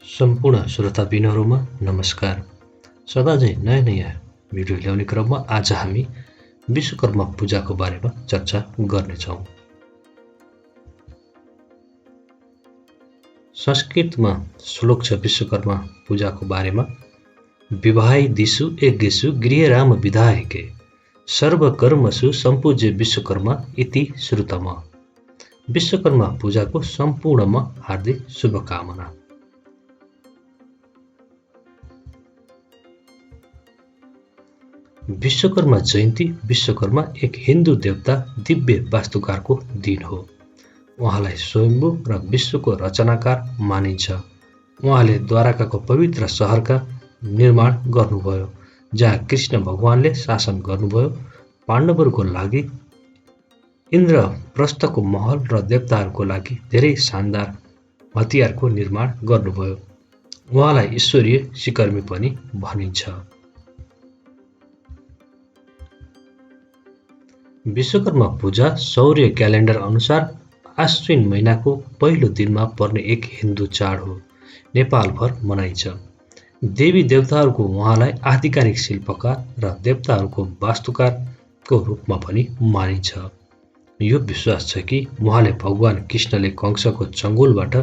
सम्पूर्ण श्रोताबिनहरूमा नमस्कार। सदाझैँ नयाँ भिडियो ल्याउने क्रममा आज हामी विश्वकर्मा पूजाको बारेमा चर्चा गर्नेछौँ। संस्कृतमा श्लोक छ विश्वकर्मा पूजाको बारेमा। विवाहै दिषु यज्ञेषु गृहराम विधायके सर्वकर्मसु सम्पूज्य विश्वकर्मा इति श्रुतम। विश्वकर्मा पूजाको सम्पूर्णमा हार्दिक शुभकामना। विश्वकर्मा जयन्ती विश्वकर्मा एक हिन्दू देवता दिव्य वास्तुकारको दिन हो। उहाँलाई स्वयम्भू र विश्वको रचनाकार मानिन्छ। उहाँले द्वारकाको पवित्र सहरका निर्माण गर्नुभयो, जहाँ कृष्ण भगवानले शासन गर्नुभयो। पाण्डवहरूको लागि इन्द्रप्रस्थको महल र देवताहरूको लागि धेरै शानदार हतियारको निर्माण गर्नुभयो। उहाँलाई ईश्वरीय सिकर्मी पनि भनिन्छ। विश्वकर्मा पूजा सौर्य क्यालेन्डर अनुसार आश्विन महिनाको पहिलो दिनमा पर्ने एक हिन्दू चाड हो। नेपालभर मनाइन्छ। देवी देवताहरूको उहाँलाई आधिकारिक शिल्पकार र देवताहरूको वास्तुकारको रूपमा पनि मानिन्छ। यो विश्वास छ कि उहाँले भगवान कृष्णले कंसको चङ्गुलबाट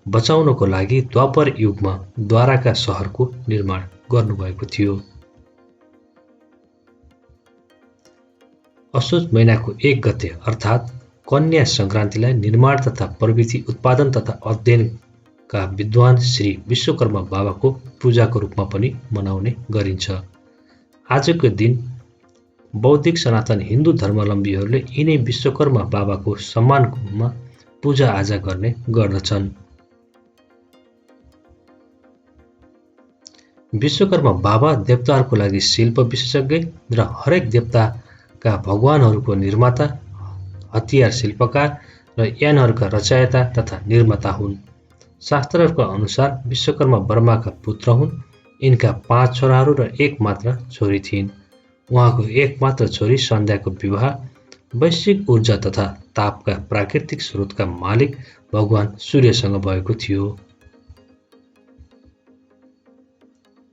बचाउनको लागि द्वापर युगमा द्वारका सहरको निर्माण गर्नुभएको थियो। असोज महिनाको 1 गते अर्थात् कन्या संक्रान्तिलाई निर्माण तथा प्रविधि उत्पादन तथा अध्ययनका विद्वान श्री विश्वकर्मा बाबाको पूजाको रूपमा पनि मनाउने गरिन्छ। आजको दिन बौद्धिक सनातन हिन्दू धर्मावलम्बीहरूले यिनै विश्वकर्मा बाबाको सम्मानमा पूजा आजा गर्ने गर्दछन्। विश्वकर्मा बाबा देवताहरूको लागि शिल्प विशेषज्ञ र हरेक देवताका भगवानहरूको निर्माता, हतियार शिल्पकार र यानहरूका रचयिता तथा निर्माता हुन्। शास्त्रहरूका अनुसार विश्वकर्मा ब्रह्माका पुत्र हुन्। यिनका 5 छोराहरू र एक मात्र छोरी थिइन्। उहाँको एकमात्र छोरी सन्ध्याको विवाह वैश्विक ऊर्जा तथा तापका प्राकृतिक स्रोतका मालिक भगवान सूर्यसँग भएको थियो।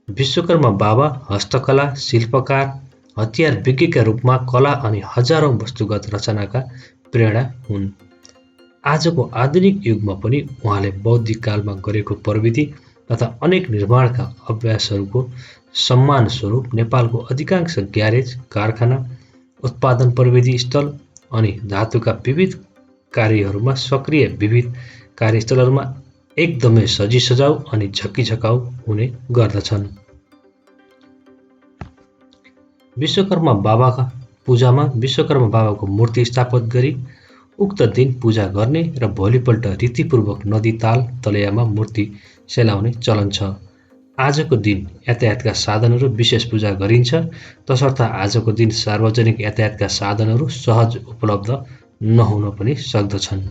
विश्वकर्मा बाबा हस्तकला, शिल्पकार, हतियार विज्ञका रूपमा कला अनि हजारौं वस्तुगत रचनाका प्रेरणा हुन्। आजको आधुनिक युगमा पनि उहाँले बौद्धिक कालमा गरेको प्रविधि तथा अनेक निर्माणका अभ्यासहरूको सम्मान स्वरूप नेपालको अधिकांश ग्यारेज, कारखाना, उत्पादन प्रविधि स्थल अनि धातुका विविध कार्यहरूमा सक्रिय विविध कार्यस्थलहरूमा एकदमै सजिसजाउ अनि झक्किझकाउ हुने गर्दछन्। विश्वकर्मा बाबाका पूजामा विश्वकर्मा बाबाको मूर्ति स्थापित गरी उक्त दिन पूजा गर्ने र भोलिपल्ट रीतिपूर्वक नदी ताल तलैयामा मूर्ति सेलाउने चलन छ। आजको दिन यातायातका साधनहरू विशेष पूजा गरिन्छ, तसर्थ आजको दिन सार्वजनिक यातायातका साधनहरू सहज उपलब्ध नहुन पनि सक्दछन्।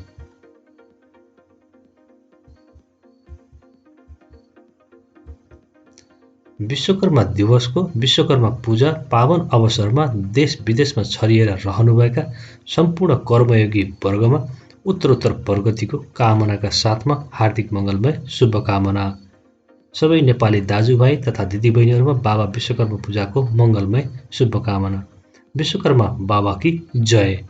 विश्वकर्मा दिवसको विश्वकर्मा पूजा पावन अवसरमा देश विदेशमा छरिएर रहनुभएका सम्पूर्ण कर्मयोगी वर्गमा उत्तरोत्तर प्रगतिको कामनाका साथमा हार्दिक मङ्गलमय शुभकामना। सबै नेपाली दाजुभाइ तथा दिदीबहिनीहरूमा बाबा विश्वकर्मा पूजाको मङ्गलमय शुभकामना। विश्वकर्मा बाबाकी जय।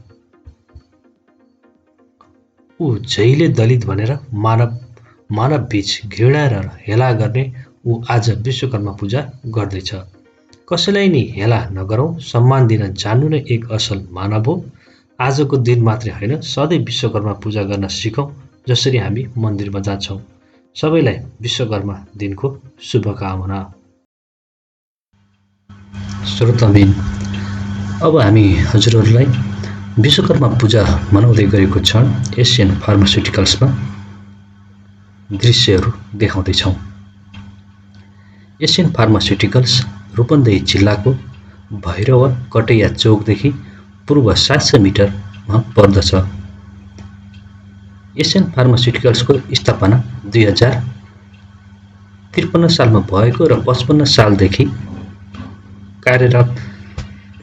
ऊ जहिले दलित भनेर मानव बीच घृणा र हेला गर्ने ऊ आज विश्वकर्मा पूजा गर्दैछ। कसैलाई नि हेला नगरौँ, सम्मान दिन जान्नु नै एक असल मानव हो। आजको दिन मात्रै होइन, सधैँ विश्वकर्मा पूजा गर्न सिकौँ, जसरी हामी मन्दिरमा जान्छौँ। सबैलाई विश्वकर्मा दिनको शुभकामना। श्रोताबिन, अब हामी हजुरहरूलाई विश्वकर्मा पूजा मनाउँदै गरेको क्षण एसियन फार्मास्युटिकल्समा दृश्यहरू देखाउँदैछौँ। एसियन फार्मास्युटिकल्स रूपन्देही जिल्लाको भैरव कटैया चौकदेखि पूर्व 700 मिटरमा पर्दछ। एसियन फार्मास्युटिकल्सको स्थापना 2053 सालमा भएको र 55 सालदेखि कार्यरत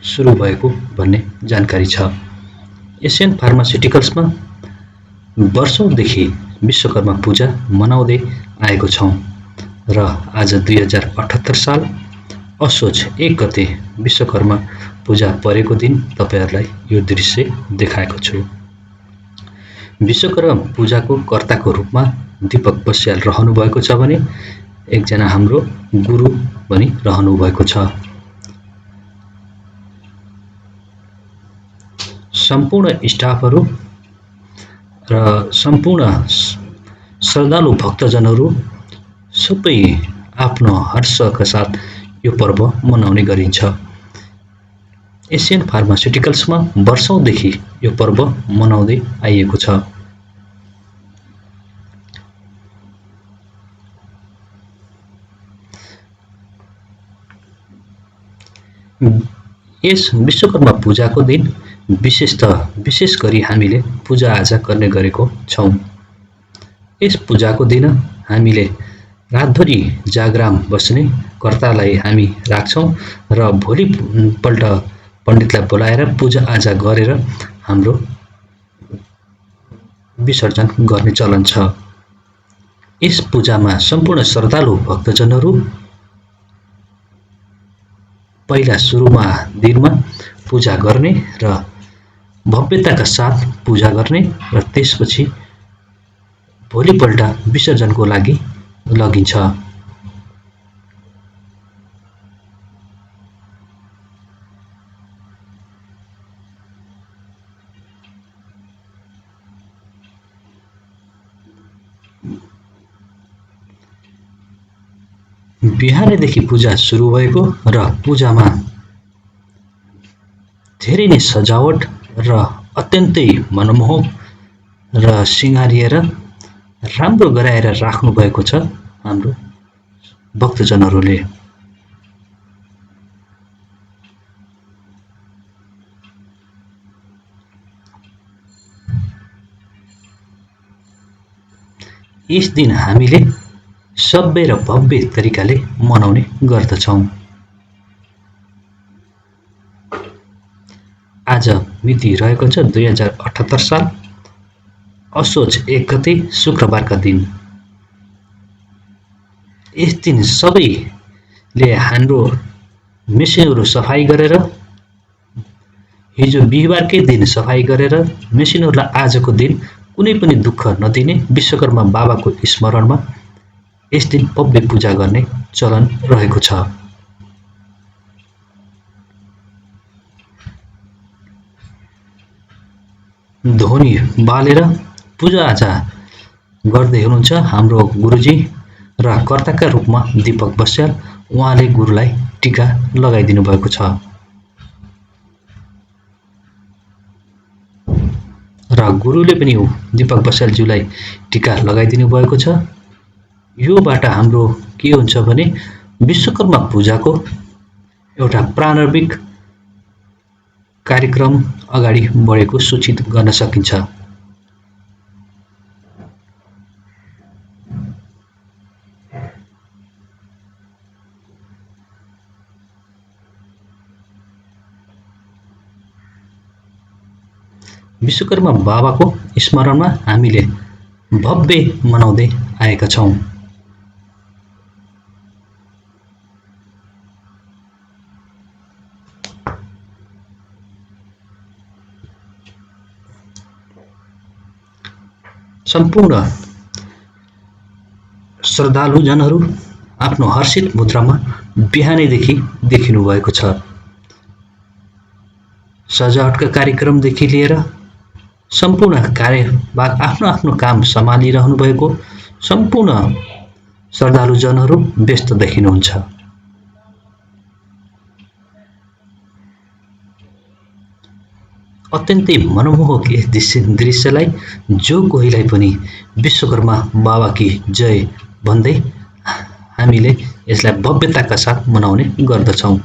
सुरु भएको भन्ने जानकारी छ। एसियन फार्मास्युटिकल्समा वर्षौंदेखि विश्वकर्मा पूजा मनाउँदै आएको छौँ। र आज 2078 साल असोज 1 गते विश्वकर्मा पूजा परेको दिन तपाईँहरूलाई यो दृश्य देखाएको छु। विश्वकर्मा पूजाको कर्ताको रूपमा दीपक बस्याल रहनुभएको छ भने एकजना हाम्रो गुरु पनि रहनुभएको छ। सम्पूर्ण स्टाफहरू र सम्पूर्ण श्रद्धालु भक्तजनहरू सबै आफ्नो हर्षका साथ यो पर्व मनाउने गरिन्छ। एसियन फार्मास्युटिकल्समा वर्षौंदेखि यो पर्व मनाउँदै आइएको छ। यस विश्वकर्मा पूजाको दिन विशेष गरी हामीले पूजाआजा गर्ने गरेको छौँ। यस पूजाको दिन हामीले रातभरि जागराम बस्ने कर्तालाई हामी राख्छौँ र भोलिपल्ट पण्डितलाई बोलाएर पूजाआजा गरेर हाम्रो विसर्जन गर्ने चलन छ। यस पूजामा सम्पूर्ण श्रद्धालु भक्तजनहरू पहिला सुरुमा दिनमा पूजा गर्ने र भव्यताका साथ पूजा गर्ने र त्यसपछि भोलिपल्ट विसर्जनको लागि लगिन्छ। बिहानैदेखि पूजा सुरु भएको र पूजामा धेरै नै सजावट र अत्यन्तै मनमोहक र सिँगारिएर राम्रो गराएर राख्नुभएको छ हाम्रो भक्तजनहरूले। यस दिन हामीले सभ्य र भव्य तरिकाले मनाउने गर्दछौँ। आज मिति रहेको छ 2078 साल असोज 1 गते शुक्रबारका दिन। यस दिन सबैले हाम्रो मेसिनहरू सफाई गरेर हिजो बिहिबारकै दिन सफाई गरेर मेसिनहरूलाई आजको दिन कुनै पनि दुःख नदिने विश्वकर्मा बाबाको स्मरणमा यस दिन भव्य पूजा गर्ने चलन रहेको छ। ध्वनि बालेर पूजाआजा गर्दै हुनुहुन्छ हाम्रो गुरुजी र कर्ताका रूपमा दीपक बस्याल। उहाँले गुरुलाई टीका लगाइदिनु भएको छ र गुरुले पनि दीपक बस्यालज्यूलाई टीका लगाइदिनु भएको छ। योबाट हाम्रो के हुन्छ भने विश्वकर्मा पूजाको एउटा प्रारम्भिक कार्यक्रम अगाडि बढेको सूचित गर्न सकिन्छ। विश्वकर्मा बाबाको स्मरणमा हामीले भव्य मनाउँदै आएका छौँ। सम्पूर्ण श्रद्धालुजनहरू आफ्नो हर्षित मुद्रामा बिहानैदेखि देखिनु भएको छ। सजावटका कार्यक्रमदेखि लिएर सम्पूर्ण कार्यभाग आफ्नो आफ्नो काम सम्हालिरहनु भएको सम्पूर्ण श्रद्धालुजनहरू व्यस्त देखिनुहुन्छ। अत्यन्तै मनमोहक यस दृश्यलाई जो कोहीलाई पनि विश्वकर्मा बाबाकी जय भन्दै हामीले यसलाई भव्यताका साथ मनाउने गर्दछौँ।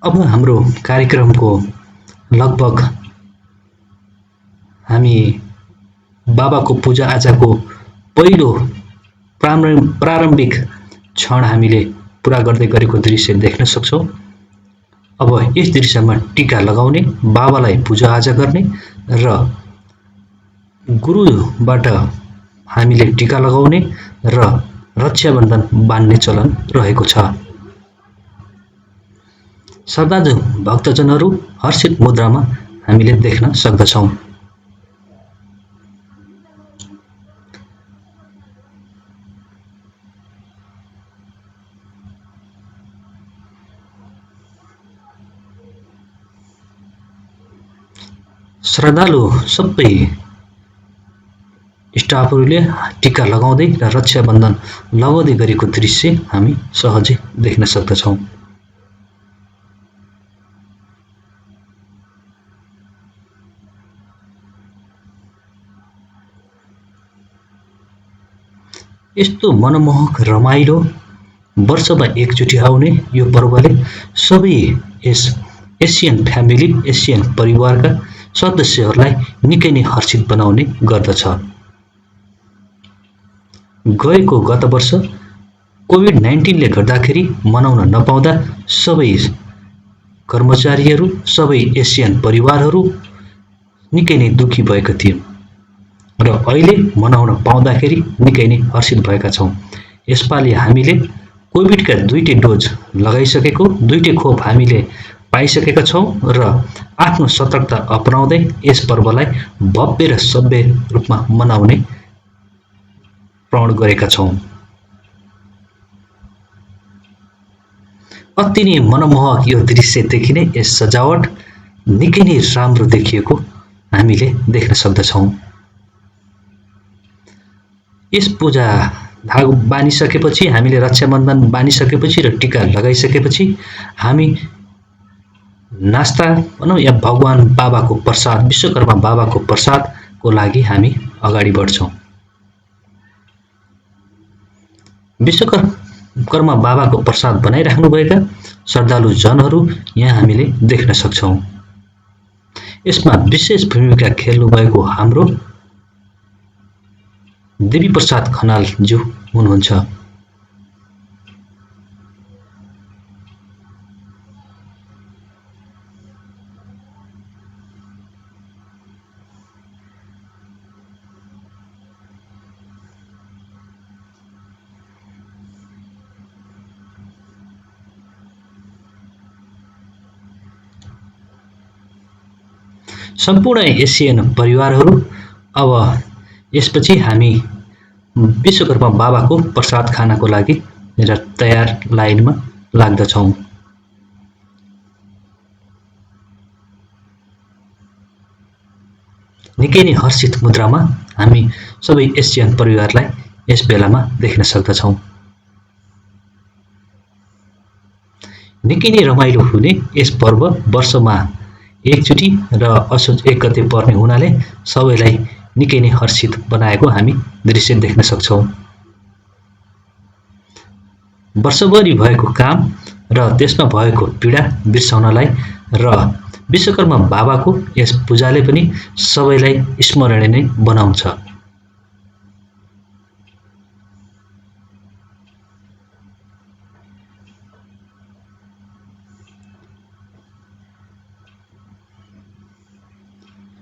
अब हाम्रो कार्यक्रमको लगभग हामी बाबाको पूजाआजाको पहिलो प्रारम्भिक क्षण हामीले पुरा गर्दै गरेको दृश्य देख्न सक्छौँ। अब यस दृश्यमा टीका लगाउने, बाबालाई पूजाआजा गर्ने र गुरुबाट हामीले टीका लगाउने र रक्षाबन्धन बान्ने चलन रहेको छ। श्रद्धालु भक्तजनहरू हर्षित मुद्रामा हामीले देख्न सक्दछौँ। श्रद्धालु सबै स्टाफहरूले टीका लगाउँदै र रक्षाबन्धन लगाउँदै गरेको दृश्य हामी सहजै देख्न सक्दछौँ। यस्तो मनमोहक रमाइलो वर्षमा एकचोटि आउने यो पर्वले सबै एसियन फ्यामिली, एसियन परिवारका सदस्यहरूलाई निकै नै हर्षित बनाउने गर्दछ। गत वर्ष कोभिड-19ले गर्दाखेरि मनाउन नपाउँदा सबै कर्मचारीहरू, सबै एसियन परिवारहरू निकै नै दुःखी भएका थिए र अहिले मनाउन पाउँदाखेरि निकै नै हर्षित भएका छौँ। यसपालि हामीले कोभिडका दुईटै डोज लगाइसकेको, दुईटै खोप हामीले पाइसकेका छौँ र आफ्नो सतर्कता अपनाउँदै यस पर्वलाई भव्य र सभ्य रूपमा मनाउने प्रण गरेका छौँ। अति नै मनमोहक यो दृश्य देखिने, यस सजावट निकै नै राम्रो देखिएको हामीले देख्न सक्दछौँ। यस पूजा बानिसकेपछि, हामीले रक्षाबन्धन बानिसकेपछि र टीका लगाइसकेपछि हामी नास्ता भनौँ या भगवान बाबाको प्रसाद, विश्वकर्मा बाबाको प्रसादको लागि हामी अगाडि बढ्छौँ। विश्वकर्मा बाबाको प्रसाद बनाइराख्नुभएका श्रद्धालु जनहरू यहाँ हामीले देख्न सक्छौँ। यसमा विशेष भूमिका खेल्नुभएको हाम्रो देवी प्रसाद खनालज्यू हुनुहुन्छ। सम्पूर्ण एसियन परिवारहरू अब यसपछि हामी विश्वकर्मा बाबाको प्रसाद खानको लागि तयार लाइनमा लाग्दछौँ। निकै नै हर्षित मुद्रामा हामी सबै एसियन परिवारलाई यस बेलामा देख्न सक्दछौँ। निकै नै रमाइलो हुने यस पर्व वर्षमा एकचोटि र असोज 1 गते पर्ने हुनाले सबैलाई निकै नै हर्षित बनाएको हामी दृश्य देख्न सक्छौँ। वर्षभरि भएको काम र त्यसमा भएको पीडा बिर्साउनलाई र विश्वकर्मा बाबाको यस पूजाले पनि सबैलाई स्मरणीय नै बनाउँछ।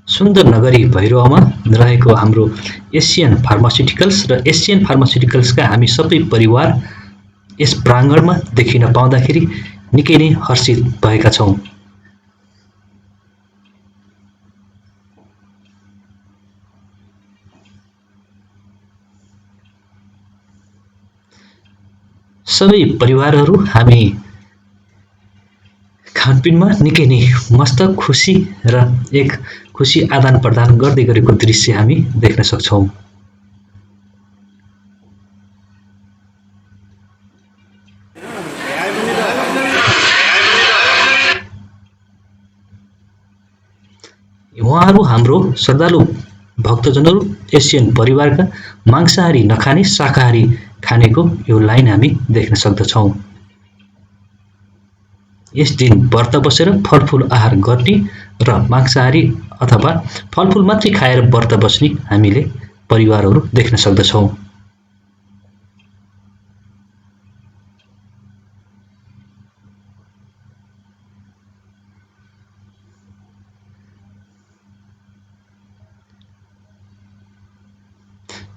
सुन्दर नगरी भैरवमा रहेको हाम्रो एसियन फार्मास्युटिकल्स र एसियन फार्मास्युटिकल्सका हामी सबै परिवार यस प्राङ्गणमा देखिन पाउँदाखेरि निकै नै हर्षित भएका छौँ। सबै परिवारहरू हामी खानपिनमा निकै नै मस्त खुसी र एक खुसी आदान प्रदान गर्दै गरेको दृश्य हामी देख्न सक्छौँ। उहाँहरू हाम्रो श्रद्धालु भक्तजनहरू एसियन परिवारका मांसाहारी नखाने, शाकाहारी खानेको यो लाइन हामी देख्न सक्दछौँ। यस दिन व्रत बसेर फलफूल आहार गर्ने र मांसाहारी अथवा फलफूल मात्रै खाएर व्रत बस्ने हामीले परिवारहरू देख्न सक्दछौँ।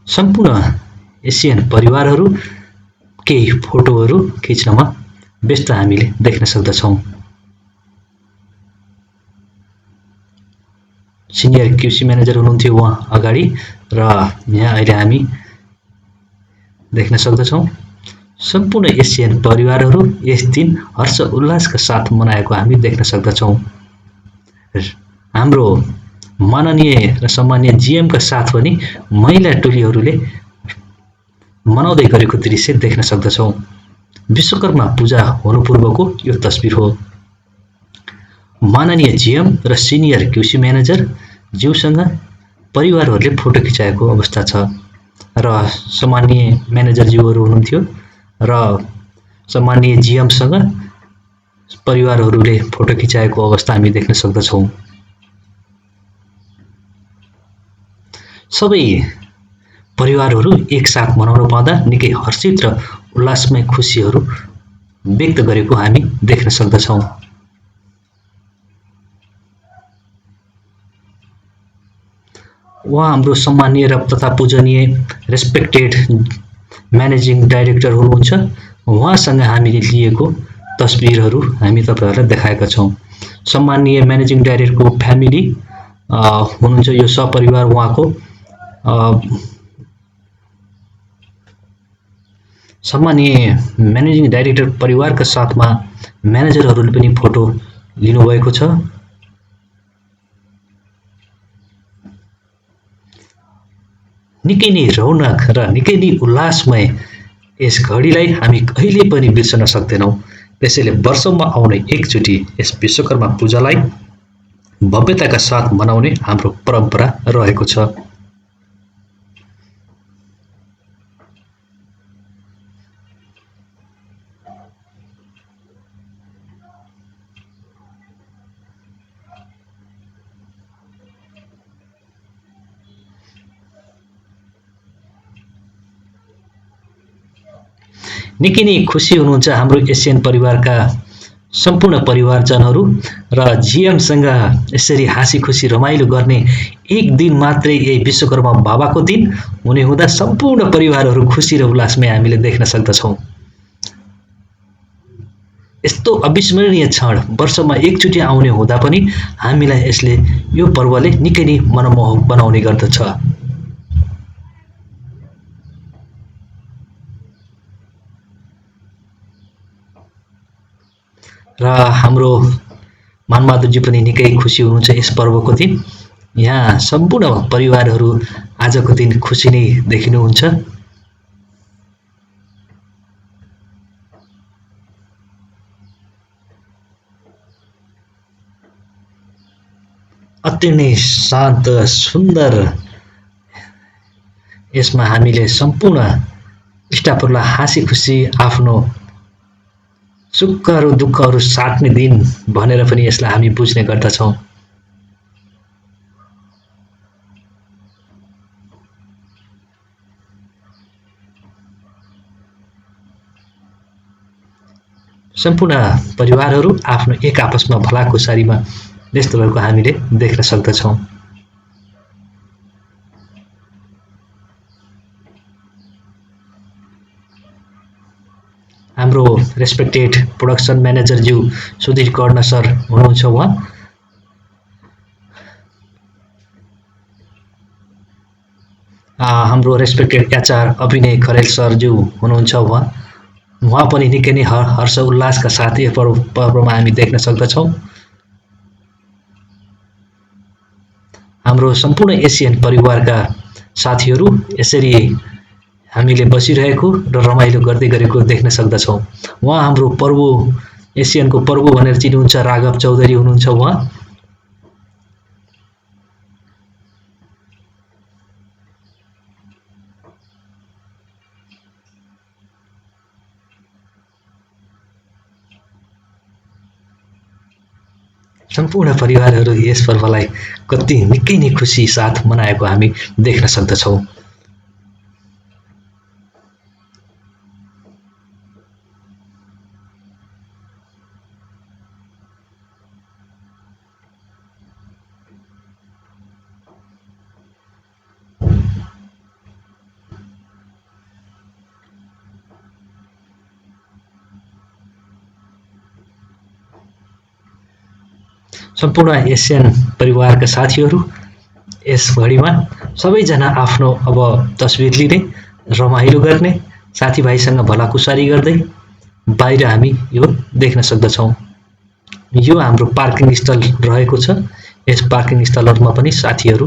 सम्पूर्ण एसियन परिवारहरू केही फोटोहरू खिच्नमा व्यस्त हामीले देख्न सक्दछौँ। सिनियर क्युसी म्यानेजर हुनुहुन्थ्यो उहाँ अगाडि र यहाँ अहिले हामी देख्न सक्दछौँ। सम्पूर्ण एसियन परिवारहरू यस दिन हर्ष उल्लासका साथ मनाएको हामी देख्न सक्दछौँ। हाम्रो माननीय र सम्मानीय जीएमका साथ पनि महिला टोलीहरूले मनाउँदै गरेको दृश्य देख्न सक्दछौँ। विश्वकर्मा पूजा हुनु पूर्वको यो तस्बिर हो। माननीय जीएम र सिनियर क्युसी म्यानेजर ज्यूसँग परिवारहरूले फोटो खिचाएको अवस्था छ र सम्मानीय म्यानेजर ज्यूहरू हुनुहुन्थ्यो र सम्मानीय जीएमसँग परिवारहरूले फोटो खिचाएको अवस्था हामी देख्न सक्दछौँ। सबै परिवारहरू एकसाथ मनाउन पाउँदा निकै हर्षित र उल्लासमय खुसीहरू व्यक्त गरेको हामी देख्न सक्दछौँ। उहाँ हाम्रो सम्मानीय र तथा पूजनीय रेस्पेक्टेड म्यानेजिङ डाइरेक्टर हुनुहुन्छ। उहाँसँग हामीले लिएको तस्बिरहरू हामी तपाईँहरूलाई देखाएका छौँ। सम्मानीय म्यानेजिङ डाइरेक्टरको फ्यामिली हुनुहुन्छ, यो सपरिवार उहाँको सम्मानीय म्यानेजिङ डाइरेक्टर परिवारका साथमा म्यानेजरहरूले पनि फोटो लिनुभएको छ। निकै नै रौनक र निकै नै उल्लासमय यस घडीलाई हामी कहिले पनि बिर्सन सक्दैनौँ। त्यसैले वर्षमा आउने एकचोटि यस विश्वकर्मा पूजालाई भव्यताका साथ मनाउने हाम्रो परम्परा रहेको छ। निकै नै खुसी हुनुहुन्छ हाम्रो एसियन परिवारका सम्पूर्ण परिवारजनहरू र जीएमसँग यसरी हाँसी खुसी रमाइलो गर्ने एक दिन मात्रै यही विश्वकर्मा बाबाको दिन हुने हुँदा सम्पूर्ण परिवारहरू खुसी र उल्लासमय हामीले देख्न सक्दछौँ। यस्तो अविस्मरणीय क्षण वर्षमा एकचोटि आउने हुँदा पनि हामीलाई यसले यो पर्वले निकै नै मनमोहक बनाउने गर्दछ। र हाम्रो मानबहादुरजी पनि निकै खुसी हुनुहुन्छ यस पर्वको दिन। यहाँ सम्पूर्ण परिवारहरू आजको दिन खुसी नै देखिनुहुन्छ। अति नै शान्त सुन्दर यसमा हामीले सम्पूर्ण स्टाफहरूलाई हाँसी खुसी आफ्नो सुखहरू दुःखहरू साट्ने दिन भनेर पनि यसलाई हामी बुझ्ने गर्दछौँ। सम्पूर्ण परिवारहरू आफ्नो एक आपसमा भलाकुसारीमा व्यस्त भएको हामीले देख्न सक्दछौँ। हाम्रो रेस्पेक्टेड प्रोडक्सन म्यानेजरज्यू सुधीर कर्ण सर हुनुहुन्छ उहाँ। हाम्रो रेस्पेक्टेड एचआर अभिनय खरेल सरज्यू हुनुहुन्छ उहाँ पनि निकै नै हर्ष उल्लासका साथ यो पर्वमा हामी देख्न सक्दछौँ। हाम्रो सम्पूर्ण एसियन परिवारका साथीहरू यसरी हामीले बसिरहेको र रमाइलो गर्दै गरेको देख्न सक्दछौँ। उहाँ हाम्रो पर्व एसियनको पर्व भनेर चिन्नुहुन्छ राघव चौधरी हुनुहुन्छ उहाँ। सम्पूर्ण परिवारहरू यस पर्वलाई कति निकै नै खुसी साथ मनाएको हामी देख्न सक्दछौँ। सम्पूर्ण एसियन परिवारका साथीहरू यस घडीमा सबैजना आफ्नो अब तस्बिर लिने, रमाइलो गर्ने, साथीभाइसँग भलाकुसारी गर्दै बाहिर हामी यो देख्न सक्दछौँ। यो हाम्रो पार्किङ स्थल रहेको छ। यस पार्किङ स्थलहरूमा पनि साथीहरू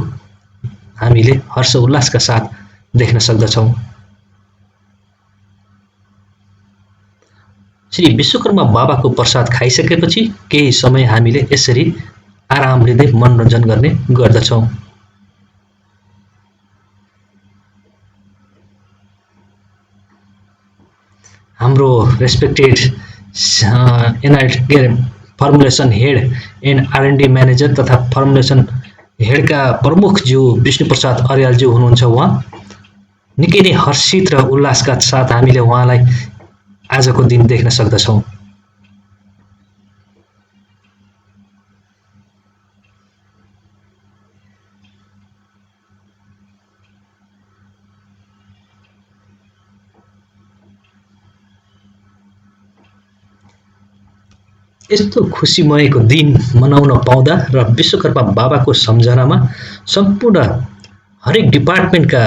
हामीले हर्ष उल्लासका साथ देख्न सक्दछौँ। श्री विश्वकर्मा बाबाको प्रसाद खाइसकेपछि केही समय हामीले यसरी आराम लिँदै मनोरञ्जन गर्ने गर्दछौँ। हाम्रो respected formulation head and R&D manager तथा फर्मुलेसन हेडका प्रमुख ज्यू विष्णुप्रसाद अर्यालज्यू हुनुहुन्छ। उहाँ निकै नै हर्षित र उल्लासका साथ हामीले उहाँलाई आजको दिन देख्न सक्दछौँ। यस्तो खुसीमयको दिन मनाउन पाउँदा र विश्वकर्मा बाबाको सम्झनामा सम्पूर्ण हरेक डिपार्टमेन्टका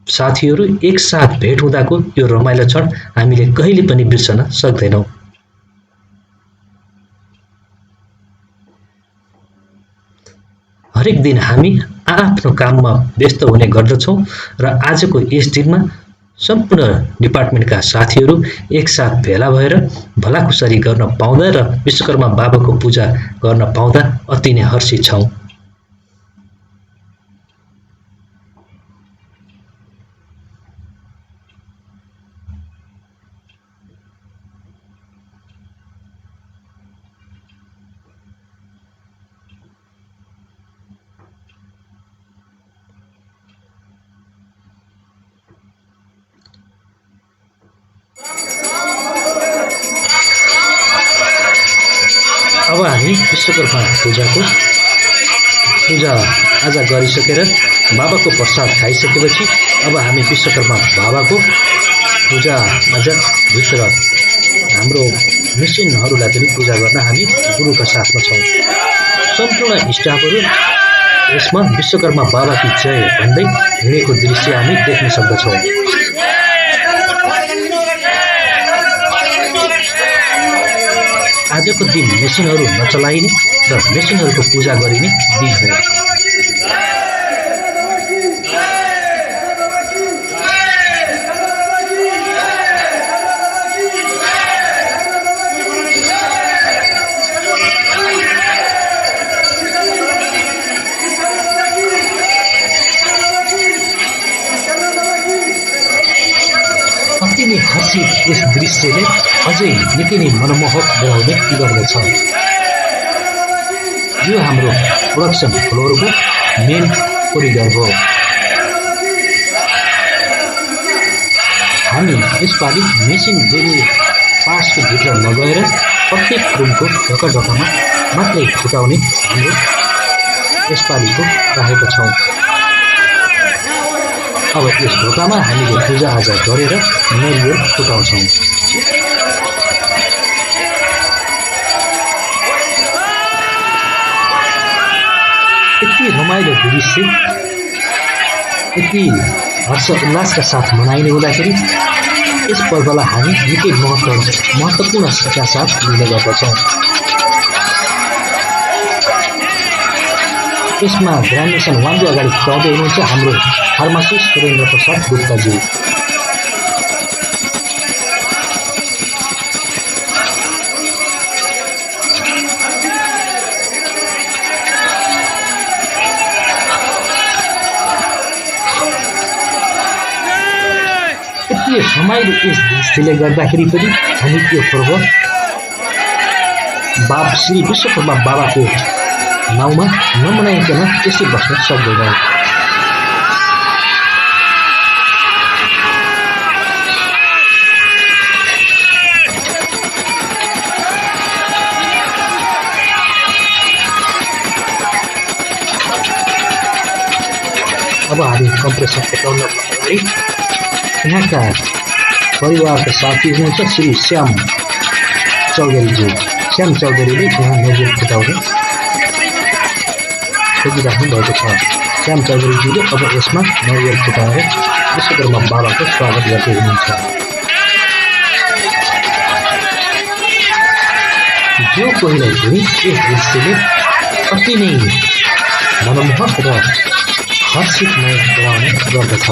साथीहरू एकसाथ भेट हुँदाको यो रमाइलो क्षण हामीले कहिले पनि बिर्सन सक्दैनौँ। हरेक दिन हामी आफ्नो काममा व्यस्त हुने गर्दछौँ र आजको यस दिनमा सम्पूर्ण डिपार्टमेन्टका साथीहरू एकसाथ भेला भएर भलाकुसारी गर्न पाउँदा र विश्वकर्मा बाबाको पूजा गर्न पाउँदा अति नै हर्षित छौँ। अब हामी विश्वकर्मा पूजा आजा गरिसकेर बाबाको प्रसाद खाइसकेपछि अब हामी विश्वकर्मा बाबाको पूजा आजा भित्र हाम्रो मिसिनहरूलाई पनि पूजा गर्न हामी गुरुका साथमा छौँ। सम्पूर्ण स्टाफहरू यसमा विश्वकर्मा बाबाकी जय भन्दै हिँडेको दृश्य हामी देख्न सक्दछौँ। आजको दिन मेसिनहरू नचलाइने र मेसिनहरूको पूजा गरिने दिन हो। अति नै हर्षित यस दृश्यले अझै निकै नै मनमोहक बनाउने गर्दछ। यो हाम्रो प्रोडक्सन फ्लोरको मेन कोरिडोर हो। हामी यसपालि मेसिन डेली पार्ट्सको भित्र नगएर प्रत्येक रुमको ढोका मात्रै फुटाउने हाम्रो यसपालिको राखेका छौँ। अब यस ढोकामा हामीले पूजाआजा गरेर नरिवल फुटाउँछौँ। यति रमाइलो दृश्य यति हर्ष उल्लासका साथ मनाइने हुँदाखेरि यस पर्वलाई हामी निकै महत्त्वपूर्णका साथ लिने गर्दछौँ। यसमा ग्रान्डेसन 1 अगाडि फुटाउँदै हुनुहुन्छ हाम्रो फार्मासिस्ट सुरेन्द्र प्रसाद गुप्ताज्यू। यति रमाइलो यस दृश्यले गर्दाखेरि पनि हामी यो पर्व श्री विश्वकर्मा बाबाको नाउँमा नमनाइकन त्यसै बस्न सक्दैनौँ। अब हामी कम्प्रेसन हटाउन अगाडि यहाँका परिवारका साथी हुनुहुन्छ श्री श्याम चौधरीज्यू। श्याम चौधरीले यहाँ नजिक फुटाउने खोजिराख्नु भएको छ। श्याम चौधरीज्यूले अब यसमा नरिवल फुटाएर विश्वकर्मा बाबाको स्वागत गर्दै हुनुहुन्छ। जो कोहीलाई पनि यस दृश्यले अति नै मनमोहक र हर्षितमय गराउने गर्दछ।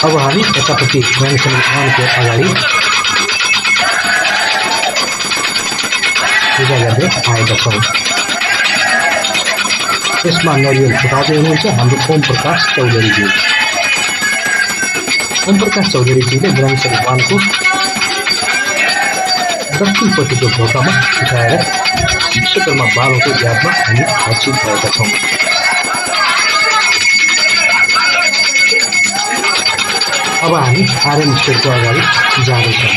अब हामी यतापट्टि ग्रान्डसन वानको अगाडि पूजा गर्दै आएका छौँ। यसमा नरिवल फुटाउँदै हुनुहुन्छ हाम्रो ओम प्रकाश चौधरीज्यू। ओम प्रकाश चौधरीज्यूले ग्रान्डसन वानको दक्षिणपट्टिको ढोकामा उठाएर विश्वकर्मा बाबाको यादमा हामी हर्षित भएका छौँ। अब हामी आर्यन स्टोरको अगाडि जाँदैछौँ।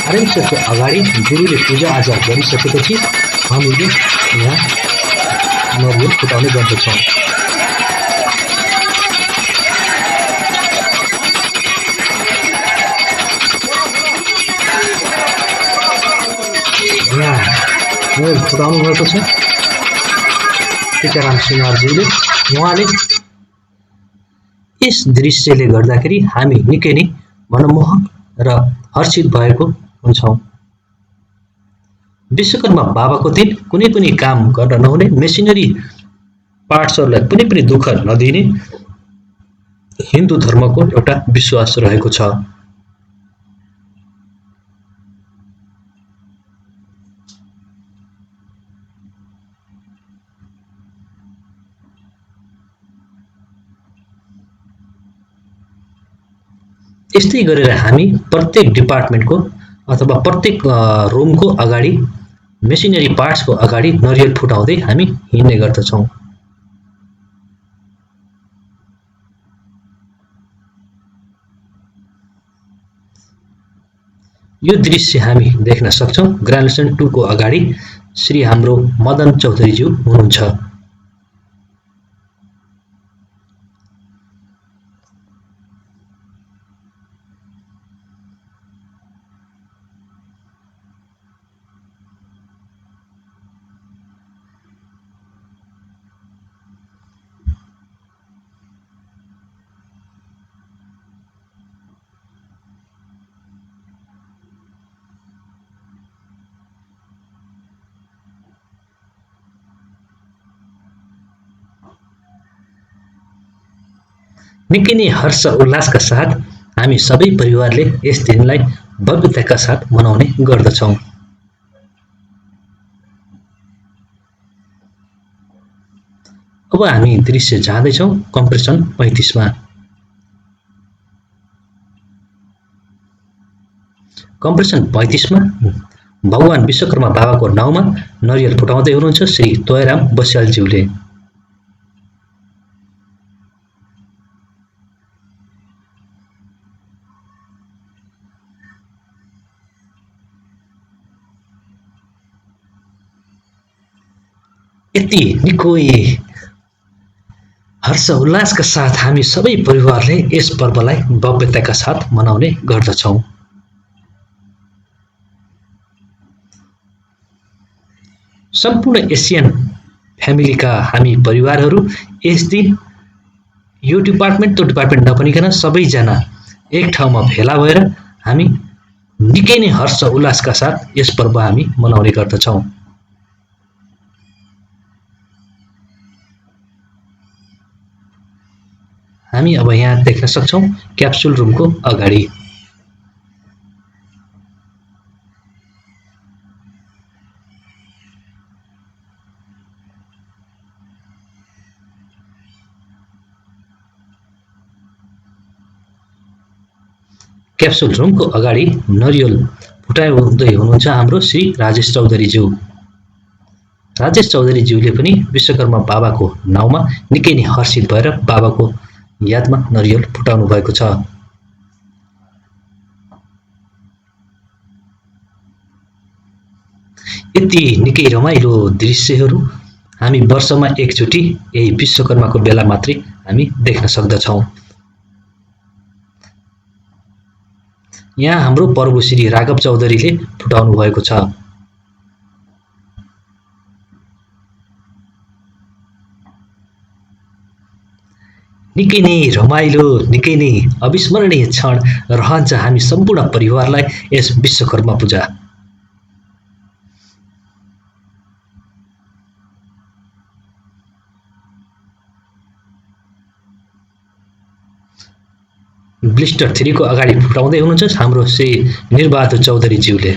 आर्यन स्टोरको अगाडि गुरुले पूजाआजा गरिसकेपछि हामीले यहाँ नरिवल फुटाउने गर्दछौँ। यहाँ नरिवल फुटाउनु भएको छ टीकाराम सिंहज्यूले। उहाँले यस दृश्यले गर्दाखेरि हामी निकै नै मनमोहक र हर्षित भएको हुन्छौँ। विश्वकर्मा बाबाको दिन कुनै पनि काम गर्न नहुने, मेसिनरी पार्ट्सहरूलाई कुनै पनि दुःख नदिने हिन्दू धर्मको एउटा विश्वास रहेको छ। यस्तै गरेर हामी प्रत्येक डिपार्टमेन्टको अथवा प्रत्येक रुमको अगाडि मेसिनरी पार्ट्सको अगाडि नरिवल फुटाउँदै हामी हिँड्ने गर्दछौँ। यो दृश्य हामी देख्न सक्छौँ ग्रान्डसन 2 को अगाडि श्री हाम्रो मदन चौधरीज्यू हुनुहुन्छ। निकै नै हर्ष उल्लासका साथ हामी सबै परिवारले यस दिनलाई भव्यताका साथ मनाउने गर्दछौँ। अब हामी दृश्य जाँदैछौँ कम्प्रेसन 35 मा। कम्प्रेसन 35 मा भगवान विश्वकर्मा बाबाको नाउँमा नरिवल फुटाउँदै हुनुहुन्छ श्री तोयराम बस्यालज्यूले। यति निकै हर्ष उल्लासका साथ हामी सबै परिवारले यस पर्वलाई भव्यताका साथ मनाउने गर्दछौँ। सम्पूर्ण एसियन फ्यामिलीका हामी परिवारहरू यस दिन यो डिपार्टमेन्ट त्यो डिपार्टमेन्ट नभनिकन सबैजना एक ठाउँमा भेला भएर हामी निकै नै हर्ष उल्लासका साथ यस पर्व हामी मनाउने गर्दछौँ। हामी अब यहाँ देख्न सक्छौँ क्याप्सुल रुमको अगाडि। क्याप्सुल रुमको अगाडि नरिवल फुटाउँदै हुनुहुन्छ हाम्रो श्री राजेश चौधरीज्यू। राजेश चौधरीज्यूले पनि विश्वकर्मा बाबाको नाउँमा निकै नै हर्षित भएर बाबाको यादमा नरिवल फुटाउनु भएको छ। यति निकै रमाइलो दृश्यहरू हामी वर्षमा एकचोटि यही विश्वकर्माको बेला मात्रै हामी देख्न सक्दछौँ। यहाँ हाम्रो प्रभु श्री राघव चौधरीले फुटाउनु भएको छ। निकै नै रमाइलो, निकै नै अविस्मरणीय क्षण रहन्छ हामी सम्पूर्ण परिवारलाई यस विश्वकर्मा पूजा। ब्लिस्टर 3 को अगाडि फुटाउँदै हुनुहुन्छ हाम्रो श्री निरबहादुर चौधरीज्यूले।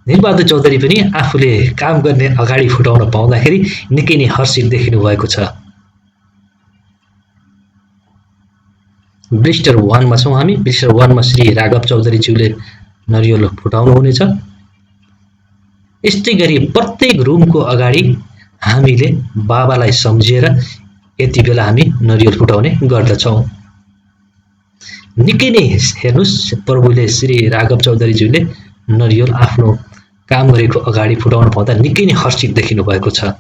निरबहादुर चौधरी पनि आफूले काम गर्ने अगाडि फुटाउन पाउँदाखेरि निकै नै हर्षित देखिनु भएको छ। ब्लिस्टर 1 मा छौँ हामी। ब्लिस्टर 1 मा श्री राघव चौधरीज्यूले नरिवल फुटाउनु हुनेछ। यस्तै गरी प्रत्येक रुमको अगाडि हामीले बाबालाई सम्झिएर यति बेला हामी नरिवल फुटाउने गर्दछौँ। निकै नै हेर्नुहोस्, प्रभुले श्री राघव चौधरीज्यूले नरिवल आफ्नो काम गरेको अगाडि फुटाउन पाउँदा निकै नै हर्षित देखिनु भएको छ।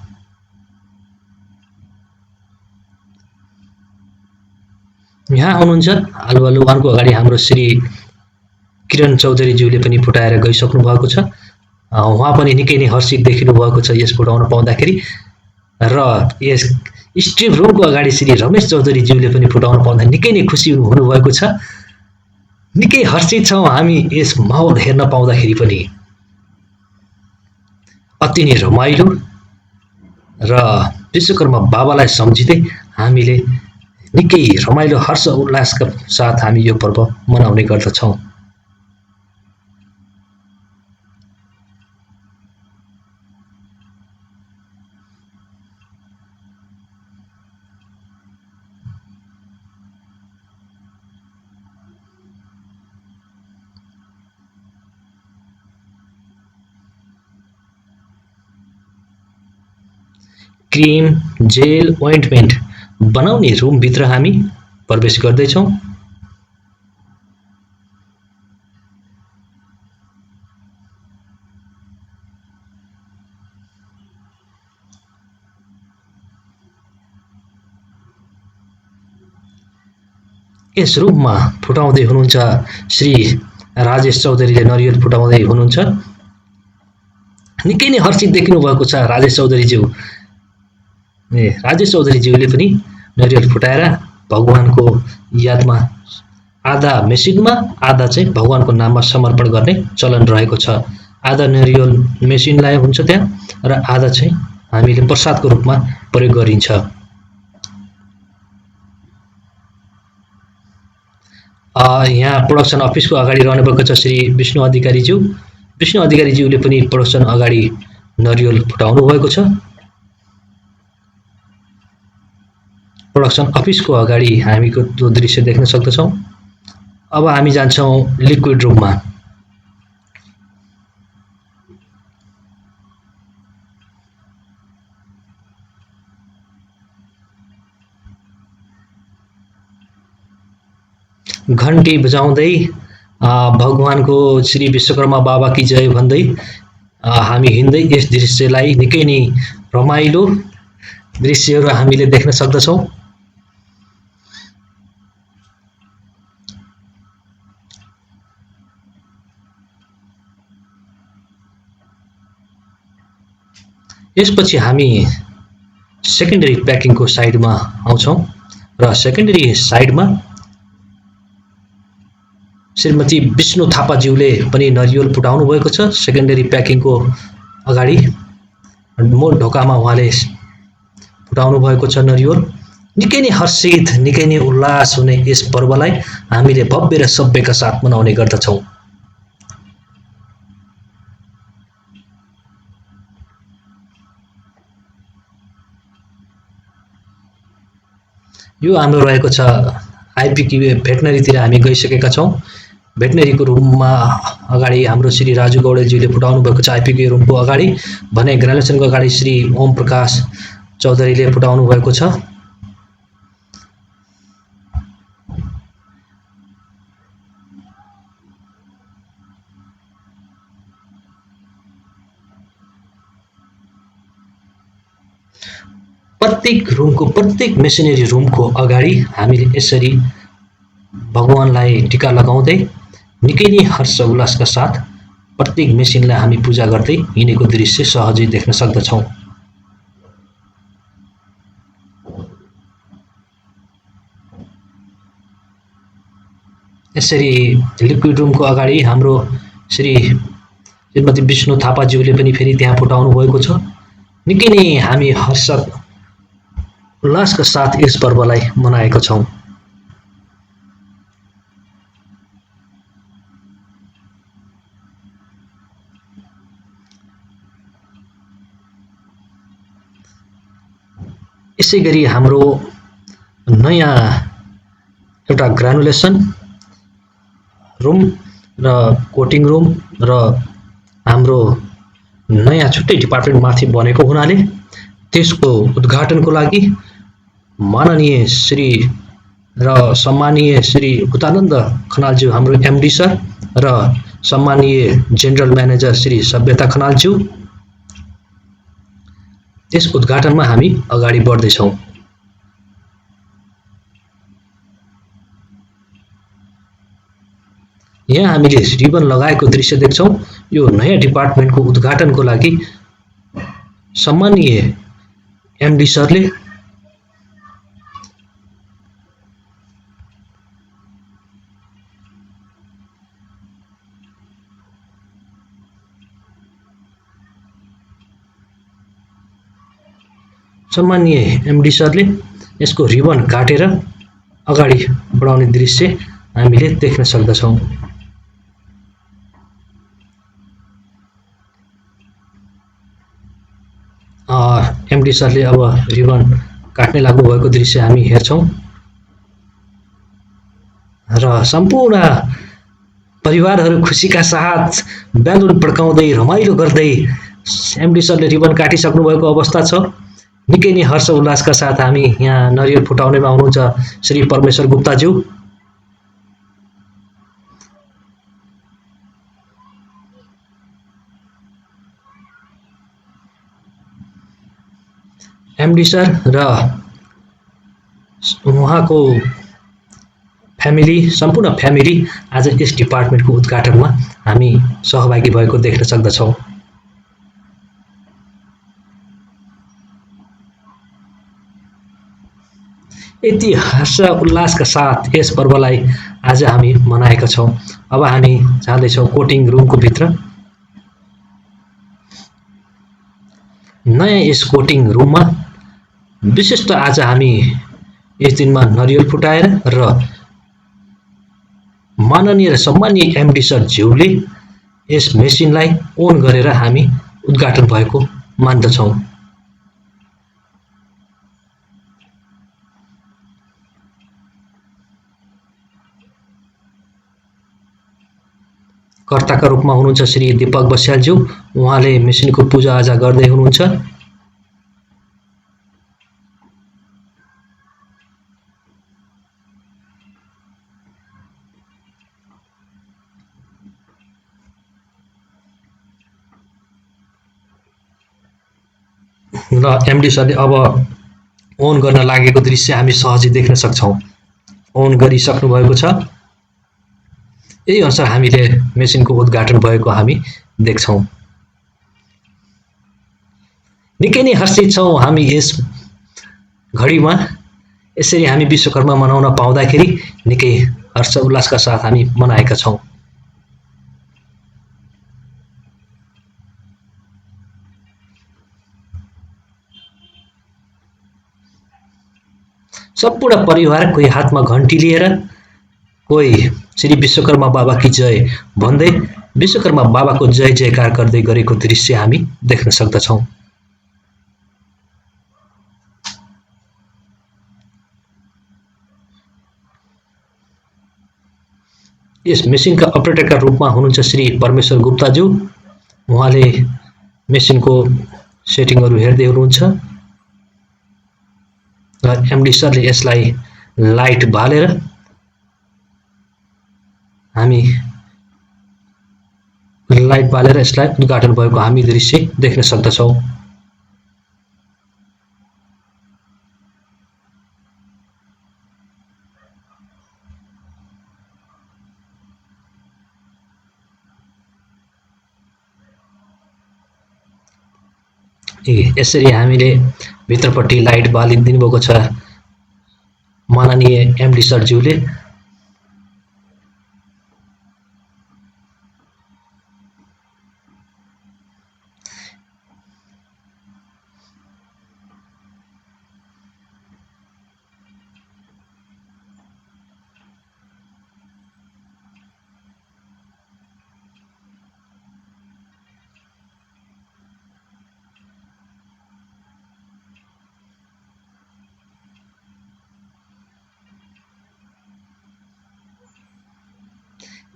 यहाँ हुनुहुन्छ आलुवालु 1 को अगाडि हाम्रो श्री किरण चौधरीज्यूले पनि फुटाएर गइसक्नु भएको छ। उहाँ पनि निकै नै हर्षित देखिनु भएको छ यस फुटाउन पाउँदाखेरि। र यस स्ट्रिम रुमको अगाडि श्री रमेश चौधरीज्यूले पनि फुटाउन पाउँदा निकै नै खुसी हुनुभएको छ। निकै हर्षित छौँ हामी यस माहौल हेर्न पाउँदाखेरि पनि। अति नै रमाइलो र विश्वकर्मा बाबालाई सम्झिँदै हामीले निकै रमाइलो हर्ष उल्लासका साथ हामी यो पर्व मनाउने गर्दछौँ। क्रिम, जेल, ओइन्टमेन्ट बनाउने रुमभित्र हामी प्रवेश गर्दैछौँ। यस रुममा फुटाउँदै हुनुहुन्छ श्री राजेश चौधरीले नरिवल फुटाउँदै हुनुहुन्छ। निकै नै हर्षित देखिनु भएको छ राजेश चौधरीज्यू। राजेश चौधरीज्यूले पनि नरिवल फुटाएर भगवानको यादमा आधा मेसिनमा आधा चाहिँ भगवानको नाममा समर्पण गर्ने चलन रहेको छ। आधा नरिवल मेसिनलाई हुन्छ त्यहाँ र आधा चाहिँ हामीले प्रसादको रूपमा प्रयोग गरिन्छ। यहाँ प्रोडक्सन अफिसको अगाडि रहनुभएको छ श्री विष्णु अधिकारीज्यू। विष्णु अधिकारीज्यूले पनि प्रोडक्सन अगाडि नरिवल फुटाउनु भएको छ। प्रोडक्सन अफिसको अगाडि हामीको त्यो दृश्य देख्न सक्दछौँ। अब हामी जान्छौँ लिक्विड रुममा। घन्टी बजाउँदै भगवानको श्री विश्वकर्मा बाबा की जय भन्दै हामी हिँड्दै यस दृश्यलाई निकै नै रमाइलो दृश्यहरू हामीले देख्न सक्दछौँ। यसपछि हामी सेकेन्डरी प्याकिङको साइडमा आउँछौँ र सेकेन्डरी साइडमा श्रीमती विष्णु थापाज्यूले पनि नरिवल फुटाउनु भएको छ। सेकेन्डरी प्याकिङको अगाडि मोड ढोकामा उहाँले फुटाउनु भएको छ नरिवल। निकै नै हर्षित, निकै नै उल्लास हुने यस पर्वलाई हामीले भव्य र सभ्यका साथ मनाउने गर्दछौँ। यो हाम्रो रहेको छ आइपिकी भेटनरीतिर हामी गइसकेका छौँ। भेटनेरीको रुममा अगाडि हाम्रो श्री राजु गौडेलज्यूले फुटाउनु भएको छ आइपिके रुमको अगाडि भने ग्रेजुएसनको अगाडि श्री ओम प्रकाश चौधरीले फुटाउनु भएको छ। प्रत्येक रुमको प्रत्येक मेसिनरी रुमको अगाडि हामीले यसरी भगवानलाई टीका लगाउँदै निकै नै हर्ष उल्लासका साथ प्रत्येक मेसिनलाई हामी पूजा गर्दै हिँडेको दृश्य सहजै देख्न सक्दछौँ। यसरी लिक्विड रुमको अगाडि हाम्रो श्री श्रीमती विष्णु थापाज्यूले पनि फेरि त्यहाँ फुटाउनु भएको छ। निकै नै हामी हर्ष उल्लासका साथ यस पर्वलाई मनाएका छौँ। यसै गरी हाम्रो नयाँ एउटा ग्रानुलेसन रुम र कोटिङ रुम र हाम्रो नयाँ छुट्टै डिपार्टमेन्ट माथि बनेको हुनाले त्यसको उद्घाटनको लागि माननीय श्री र सम्मानीय श्री भूतानन्द खनालज्यू हाम्रो एमडी सर र सम्मानीय जेनरल म्यानेजर श्री सभ्यता खनालज्यू त्यस उद्घाटनमा हामी अगाडि बढ्दैछौँ। यहाँ हामीले रिबन लगाएको दृश्य देख्छौँ। यो नयाँ डिपार्टमेन्टको उद्घाटनको लागि सम्मानीय एमडी सरले सम्मानीय एमडी सरले यसको रिबन काटेर अगाडि बढाउने दृश्य हामीले देख्न सक्दछौँ। एमडी सरले अब रिबन काट्ने लाग्नुभएको दृश्य हामी हेर्छौँ र सम्पूर्ण परिवारहरू खुसीका साथ ब्यालुन पड्काउँदै रमाइलो गर्दै एमडी सरले रिबन काटिसक्नु भएको अवस्था छ। निकै नै हर्ष उल्लासका साथ हामी यहाँ नरियल फुटाउनेमा हुनुहुन्छ श्री परमेश्वर गुप्ताज्यू। एमडी सर र उहाँको फ्यामिली सम्पूर्ण फ्यामिली आज यस डिपार्टमेन्टको उद्घाटनमा हामी सहभागी भएको देख्न सक्दछौँ। यति हर्ष उल्लासका साथ यस पर्वलाई आज हामी मनाएका छौँ। अब हामी जाँदैछौँ कोटिङ रुमको भित्र। नयाँ यस कोटिङ रुममा विशिष्ट आज हामी यस दिनमा नरियल फुटाएर र माननीय र सम्मानीय एमडी सर ज्यूले यस मेसिनलाई ओन गरेर हामी उद्घाटन भएको मान्दछौँ। कर्ताका रूपमा हुनुहुन्छ श्री दीपक बस्यालज्यू। उहाँले मेसिनको पूजाआजा गर्दै हुनुहुन्छ। र एमडी सरले अब ओन गर्न लागेको दृश्य हामी सहजै देख्न सक्छौँ। ओन गरिसक्नु भएको छ। यही अनुसार हामीले मेसिनको उद्घाटन भएको हामी देख्छौँ। निकै नै हर्षित छौँ हामी यस घडीमा यसरी हामी विश्वकर्मा मनाउन पाउँदाखेरि निकै हर्ष उल्लासका साथ हामी मनाएका छौँ। सम्पूर्ण परिवार कोही हातमा घन्टी लिएर कोही श्री विश्वकर्मा बाबा की जय भन्दै विश्वकर्मा बाबाको जय जयकार गर्दै गरेको दृश्य हामी देख्न सक्दछौँ। यस मेसिनका अपरेटरका रूपमा हुनुहुन्छ श्री परमेश्वर गुप्ताज्यू। उहाँले मेसिनको सेटिङहरू हेर्दै हुनुहुन्छ र एमडी सरले यसलाई लाइट बालेर यसलाई उद्घाटन भएको हामी दृश्य देख्न सक्दछौँ। यसरी हामीले भित्रपट्टि लाइट बालिदिनु भएको छ माननीय एमडी सरज्यूले।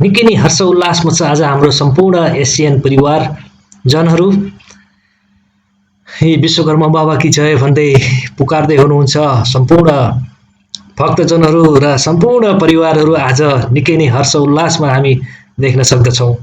निकै नै हर्ष उल्लासमा छ आज हाम्रो सम्पूर्ण एसियन परिवारजनहरू। विश्वकर्मा बाबा की जय भन्दै पुकार्दै हुनुहुन्छ सम्पूर्ण भक्तजनहरू र सम्पूर्ण परिवारहरू आज निकै नै हर्ष उल्लासमा हामी देख्न सक्दछौँ।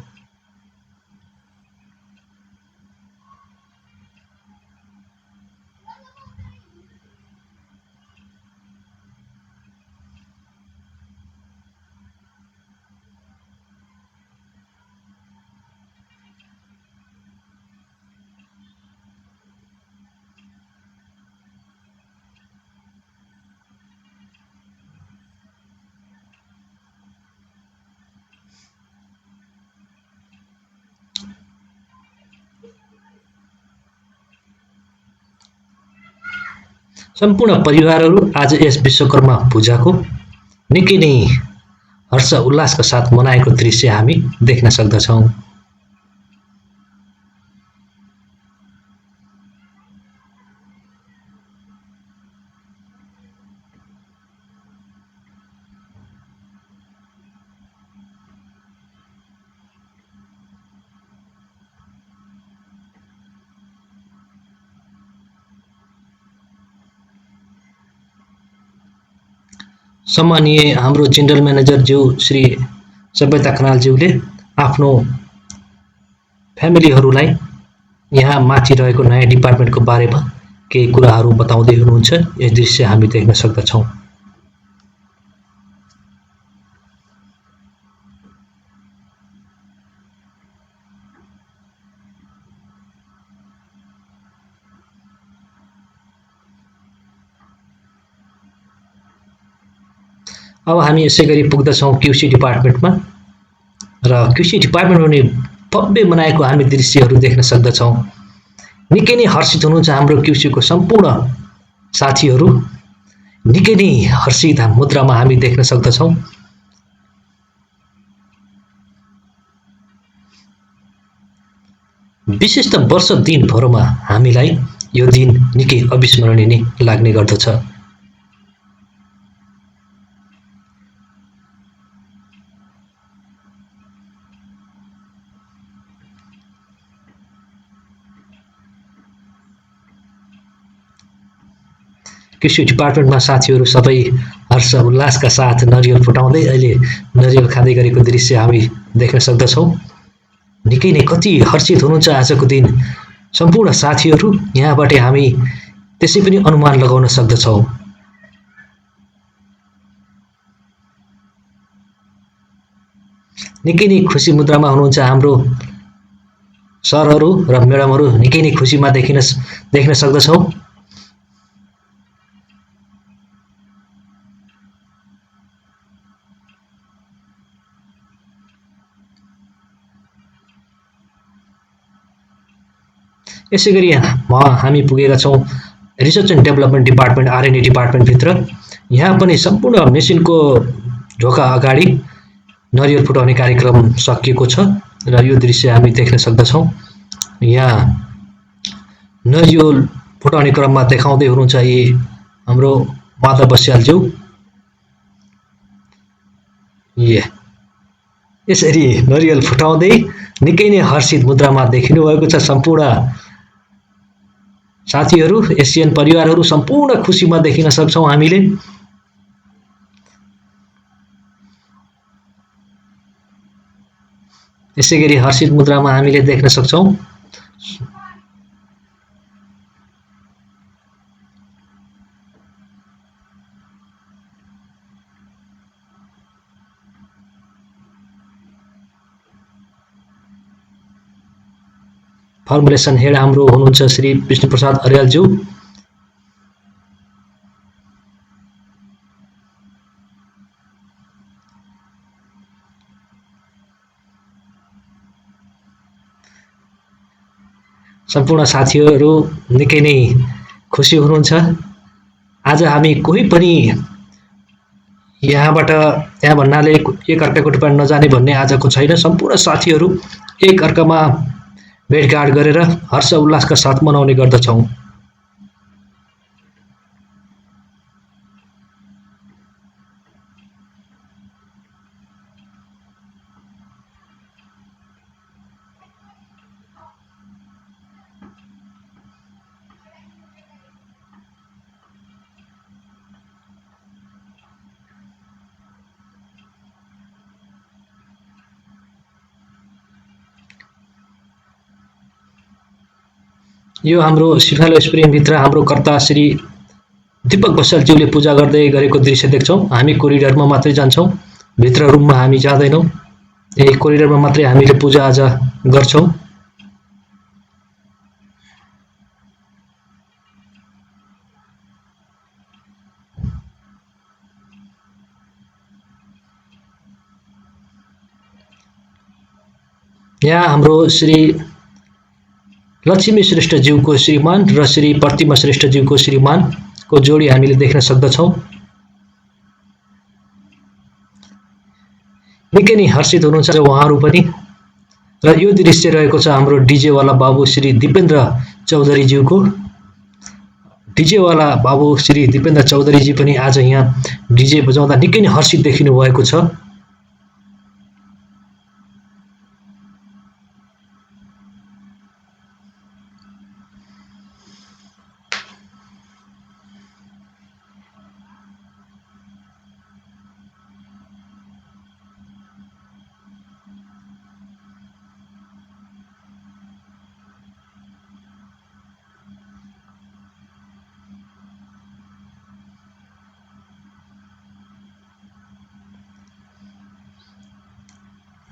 सम्पूर्ण परिवारहरू आज यस विश्वकर्मा पूजाको निकै नै हर्ष उल्लासका साथ मनाएको दृश्य हामी देख्न सक्दछौँ। सम्मानीय हाम्रो जेनरल म्यानेजर ज्यू श्री सभ्यता खनालज्यूले आफ्नो फ्यामिलीहरूलाई यहाँ माथि रहेको नयाँ डिपार्टमेन्टको बारेमा केही कुराहरू बताउँदै हुनुहुन्छ। यस दृश्य हामी देख्न सक्दछौँ। अब हामी यसै गरी पुग्दछौँ क्युसी डिपार्टमेन्टमा र क्युसी डिपार्टमेन्ट पनि भव्य बनाएको हामी दृश्यहरू देख्न सक्दछौँ। निकै नै हर्षित हुनुहुन्छ हाम्रो क्युसीको सम्पूर्ण साथीहरू। निकै नै हर्षित मुद्रामा हामी देख्न सक्दछौँ। विशेष त वर्ष दिनभरमा हामीलाई यो दिन निकै अविस्मरणीय नै लाग्ने गर्दछ। कृषि डिपार्टमेन्टमा साथीहरू सबै हर्ष उल्लासका साथ नरिवल फुटाउँदै अहिले नरिवल खाँदै गरेको दृश्य हामी देख्न सक्दछौँ। निकै नै कति हर्षित हुनुहुन्छ आजको दिन सम्पूर्ण साथीहरू। यहाँबाट हामी त्यसै पनि अनुमान लगाउन सक्दछौँ। निकै नै खुसी मुद्रामा हुनुहुन्छ हाम्रो सरहरू र म्याडमहरू। निकै नै खुसीमा देख्न सक्दछौँ। यसै गरी हामी पुगेका छौँ research and development department R and D डिपार्टमेन्टभित्र। यहाँ पनि सम्पूर्ण मेसिनको ढोका अगाडि नरिवल फुटाउने कार्यक्रम सकिएको छ र यो दृश्य हामी देख्न सक्दछौँ। यहाँ नरिवल फुटाउने क्रममा देखाउँदै हुनुहुन्छ यी हाम्रो माधव बस्यालज्यू। यसरी नरिवल फुटाउँदै निकै नै हर्षित मुद्रामा देखिनु भएको छ सम्पूर्ण साथीहरू। एसियन परिवारहरू सम्पूर्ण खुसीमा देखिन सक्छौँ हामीले। यसै गरी हर्षित मुद्रामा हामीले देख्न सक्छौँ फर्मुलेसन हेड हाम्रो हुनुहुन्छ श्री विष्णुप्रसाद अर्यालज्यू। सम्पूर्ण साथीहरू निकै नै खुसी हुनुहुन्छ। आज हामी कोही पनि यहाँबाट त्यहाँ भन्नाले एक अर्काको टिप्पणी नजाने भन्ने आजको छैन। सम्पूर्ण साथीहरू एक अर्कामा भेटघाट गरेर हर्ष उल्लासका साथ मनाउने गर्दछौँ। यो हाम्रो सिफालो स्प्रिङभित्र हाम्रो कर्ता श्री दीपक बस्यालज्यूले पूजा गर्दै गरेको दृश्य देख्छौँ। हामी कोरिडरमा मात्रै जान्छौँ, भित्र रुममा हामी जाँदैनौँ। यही कोरिडरमा मात्रै हामीले पूजाआजा गर्छौँ। यहाँ हाम्रो श्री लक्ष्मी श्रेष्ठज्यूको श्रीमान र श्री प्रतिमा श्रेष्ठज्यूको श्रीमानको जोडी हामीले देख्न सक्दछौँ। निकै नै हर्षित हुनुहुन्छ उहाँहरू पनि। र यो दृश्य रहेको छ हाम्रो डिजेवाला बाबु श्री दिपेन्द्र चौधरीज्यूको। डिजेवाला बाबु श्री दिपेन्द्र चौधरीजी पनि आज यहाँ डिजे बजाउँदा निकै नै हर्षित देखिनु भएको छ।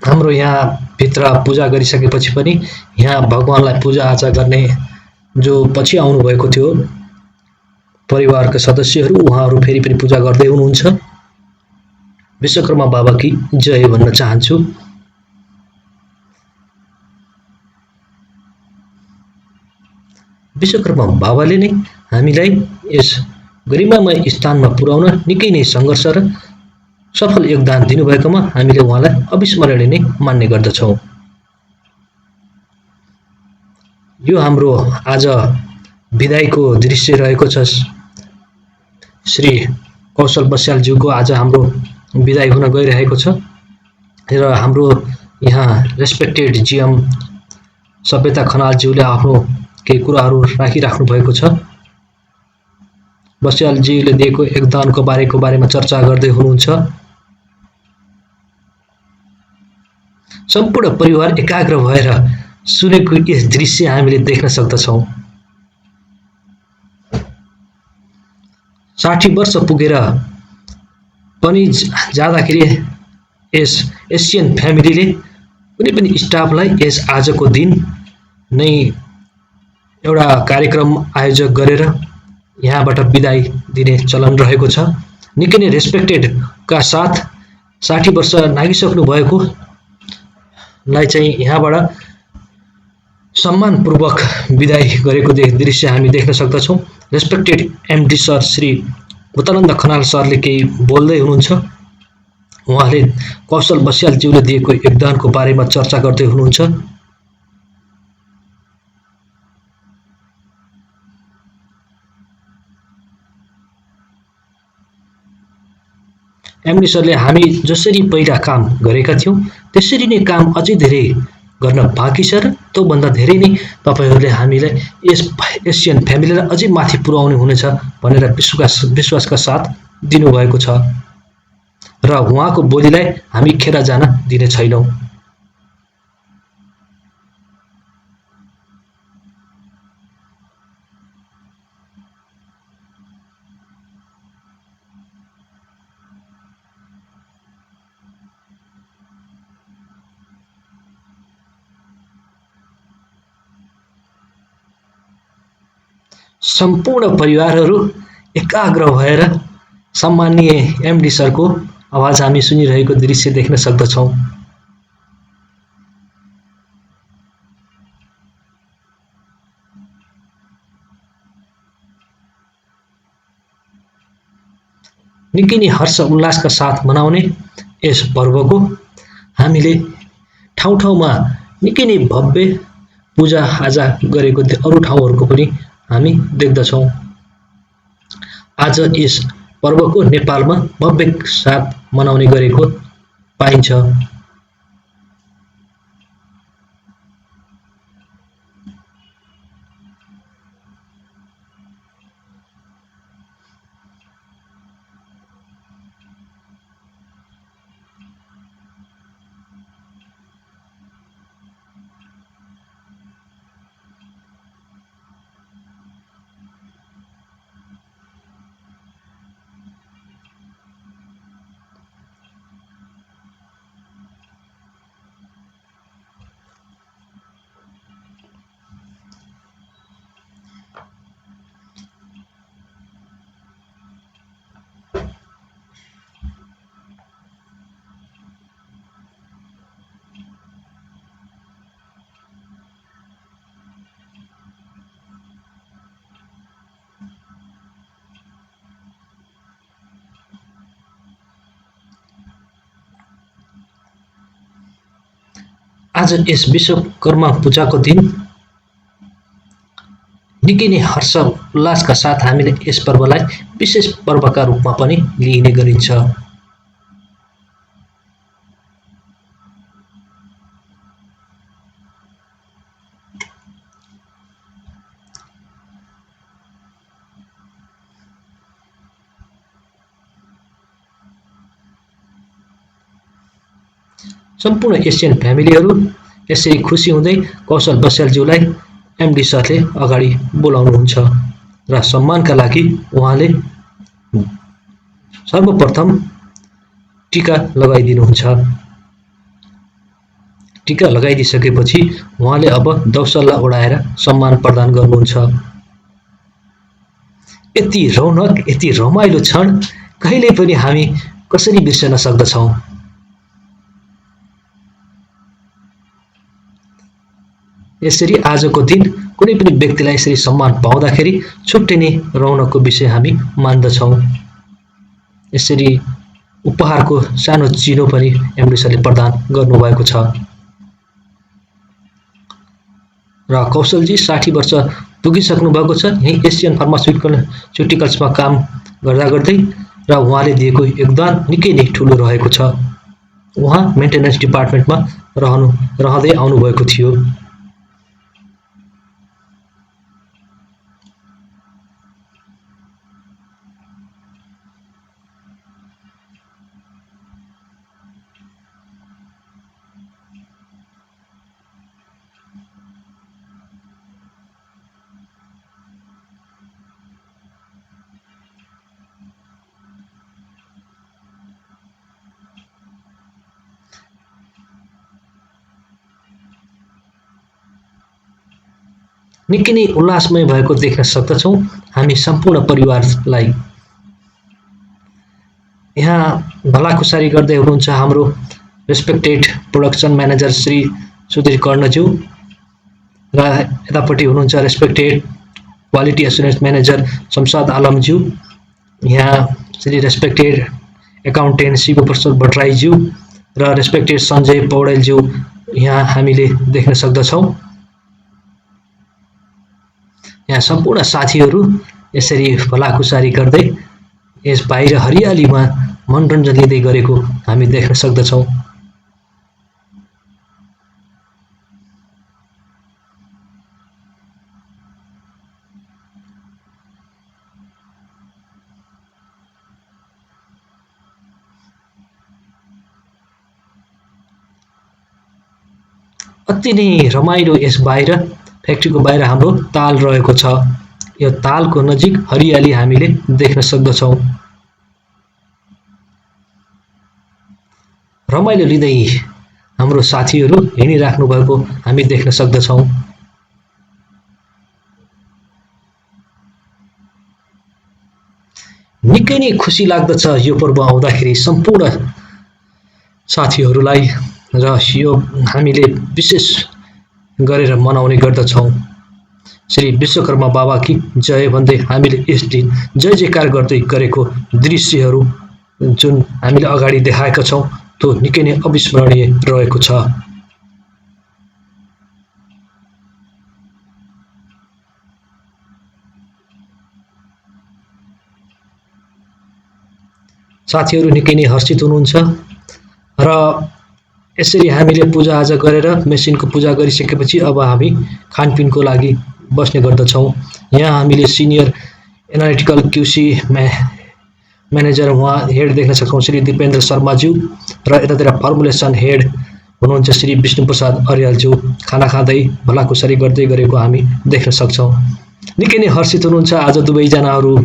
हाम्रो यहाँ भित्र पूजा गरिसकेपछि पनि यहाँ भगवानलाई पूजाआजा गर्ने जो पछि आउनुभएको थियो परिवारका सदस्यहरू, उहाँहरू फेरि पनि पूजा गर्दै हुनुहुन्छ। विश्वकर्मा बाबा कि जय भन्न चाहन्छु। विश्वकर्मा बाबाले नै हामीलाई यस गरिमामय स्थानमा पुर्याउन निकै नै सङ्घर्ष र सफल योगदान दिनुभएकोमा हामीले उहाँलाई अविस्मरणीय नै मान्ने गर्दछौँ। यो हाम्रो आज विदाईको दृश्य रहेको छ। श्री कौशल बस्यालज्यूको आज हाम्रो विदाई हुन गइरहेको छ र हाम्रो यहाँ रेस्पेक्टेड जिएम सभ्यता खनालज्यूले आफ्नो केही कुराहरू राखिराख्नु भएको छ। बस्यालजीले दिएको योगदानको बारेमा चर्चा गर्दै हुनुहुन्छ। सम्पूर्ण परिवार एकाग्र भएर सुनेको यस दृश्य हामीले देख्न सक्दछौँ। 60 वर्ष पुगेर पनि जाँदाखेरि यस एसियन फ्यामिलीले कुनै पनि स्टाफलाई यस आजको दिन नै एउटा कार्यक्रम आयोजक गरेर यहाँबाट बिदाई दिने चलन रहेको छ। निकै नै रेस्पेक्टेडका साथ 60 वर्ष नागिसक्नु भएकोलाई चाहिँ यहाँबाट सम्मानपूर्वक विदाई गरेको दृश्य हामी देख्न सक्दछौँ। Respected MD sir Shri Bhutanand Khanal सरले केही बोल्दै हुनुहुन्छ। उहाँले कौशल बस्यालज्यूले दिएको योगदानको बारेमा चर्चा गर्दै हुनुहुन्छ। एमडी सरले हामी जसरी पहिला काम गरेका थियौँ त्यसरी नै काम अझै धेरै गर्न बाँकी छ र त्योभन्दा धेरै नै तपाईँहरूले हामीलाई एसियन फ्यामिलीलाई अझै माथि पुर्याउनु हुनेछ भनेर विश्वासका साथ दिनुभएको छ र उहाँको बोलीलाई हामी खेर जान दिने छैनौँ। सम्पूर्ण परिवारहरू एकाग्र भएर सम्माननीय एमडी सरको आवाज हामी सुनिरहेको दृश्य देख्न सक्दछौँ। निकै नै हर्ष उल्लासका साथ मनाउने यस पर्वको हामीले ठाउँ ठाउँमा निकै नै भव्य पूजा आजा गरेको अरू ठाउँहरूको पनि हामी देख्दछौँ। आज यस पर्वको नेपालमा भव्य साथ मनाउने गरेको पाइन्छ। आज यस विश्वकर्मा पूजाको दिन निकै नै हर्ष उल्लासका साथ हामीले यस पर्वलाई विशेष पर्वका रूपमा पनि लिइने गरिन्छ। सम्पूर्ण एसियन फ्यामिलीहरू यसरी खुसी हुँदै कौशल बस्यालज्यूलाई एमडी सरले अगाडि बोलाउनुहुन्छ र सम्मानका लागि उहाँले सर्वप्रथम टीका लगाइदिनुहुन्छ। टीका लगाइदिसकेपछि उहाँले अब दौसल्ला ओढाएर सम्मान प्रदान गर्नुहुन्छ। यति रौनक यति रमाइलो क्षण कहिल्यै पनि हामी कसरी बिर्सन सक्दछौँ। यसरी आजको दिन कुनै पनि व्यक्तिलाई यसरी सम्मान पाउँदाखेरि छुट्टै नै रौनकको विषय हामी मान्दछौँ। यसरी उपहारको सानो चिनो पनि एमडी सरले प्रदान गर्नुभएको छ र कौशलजी 60 वर्ष पुगिसक्नु भएको छ यही एसियन फार्मास्युटिकल्समा काम गर्दा गर्दै र उहाँले दिएको योगदान निकै नै ठुलो रहेको छ। उहाँ मेन्टेनेन्स डिपार्टमेन्टमा रहँदै आउनुभएको थियो। निकै नै उल्लासमय भएको देख्न सक्दछौँ हामी सम्पूर्ण परिवारलाई। यहाँ भलाखुसारी गर्दै हुनुहुन्छ हाम्रो respected production manager Shri Sudhir कर्णज्यू र यतापट्टि हुनुहुन्छ respected quality assurance manager Shamshad आलमज्यू, यहाँ श्री रेस्पेक्टेड एकाउन्टेन्ट शिवप्रसाद भट्टराईज्यू र रेस्पेक्टेड सञ्जय पौडेलज्यू यहाँ हामीले देख्न सक्दछौँ। यहाँ सम्पूर्ण साथीहरू यसरी भलाखुसारी गर्दै यस बाहिर हरियालीमा मनोरञ्जन लिँदै गरेको हामी देख्न सक्दछौँ। अति नै रमाइलो यस बाहिर फ्याक्ट्रीको बाहिर हाम्रो ताल रहेको छ। यो तालको नजिक हरियाली हामीले देख्न सक्दछौँ। रमाइलो लिँदै हाम्रो साथीहरू हिँडिराख्नु भएको हामी देख्न सक्दछौँ। निकै नै खुसी लाग्दछ यो पर्व आउँदाखेरि सम्पूर्ण साथीहरूलाई र यो हामीले विशेष गरेर मनाउने गर्दछौँ। श्री विश्वकर्मा बाबा की जय भन्दै हामीले यस दिन जय जयकार गर्दै गरेको दृश्यहरू जुन हामीले अगाडि देखाएका छौँ त्यो निकै नै अविस्मरणीय रहेको छ। साथीहरू निकै नै हर्षित हुनुहुन्छ र यसरी हामीले पूजाआजा गरेर मेसिनको पूजा गरिसकेपछि अब हामी खानपिनको लागि बस्ने गर्दछौँ। यहाँ हामीले सिनियर एनालिटिकल क्युसी म्यानेजर उहाँ हेड देख्न सक्छौँ श्री दिपेन्द्र शर्माज्यू र यतातिर फर्मुलेसन हेड हुनुहुन्छ श्री विष्णुप्रसाद अर्यालज्यू खाना खाँदै भलाकुसारी गर्दै गरेको हामी देख्न सक्छौँ। निकै नै हर्षित हुनुहुन्छ आज दुवैजनाहरू।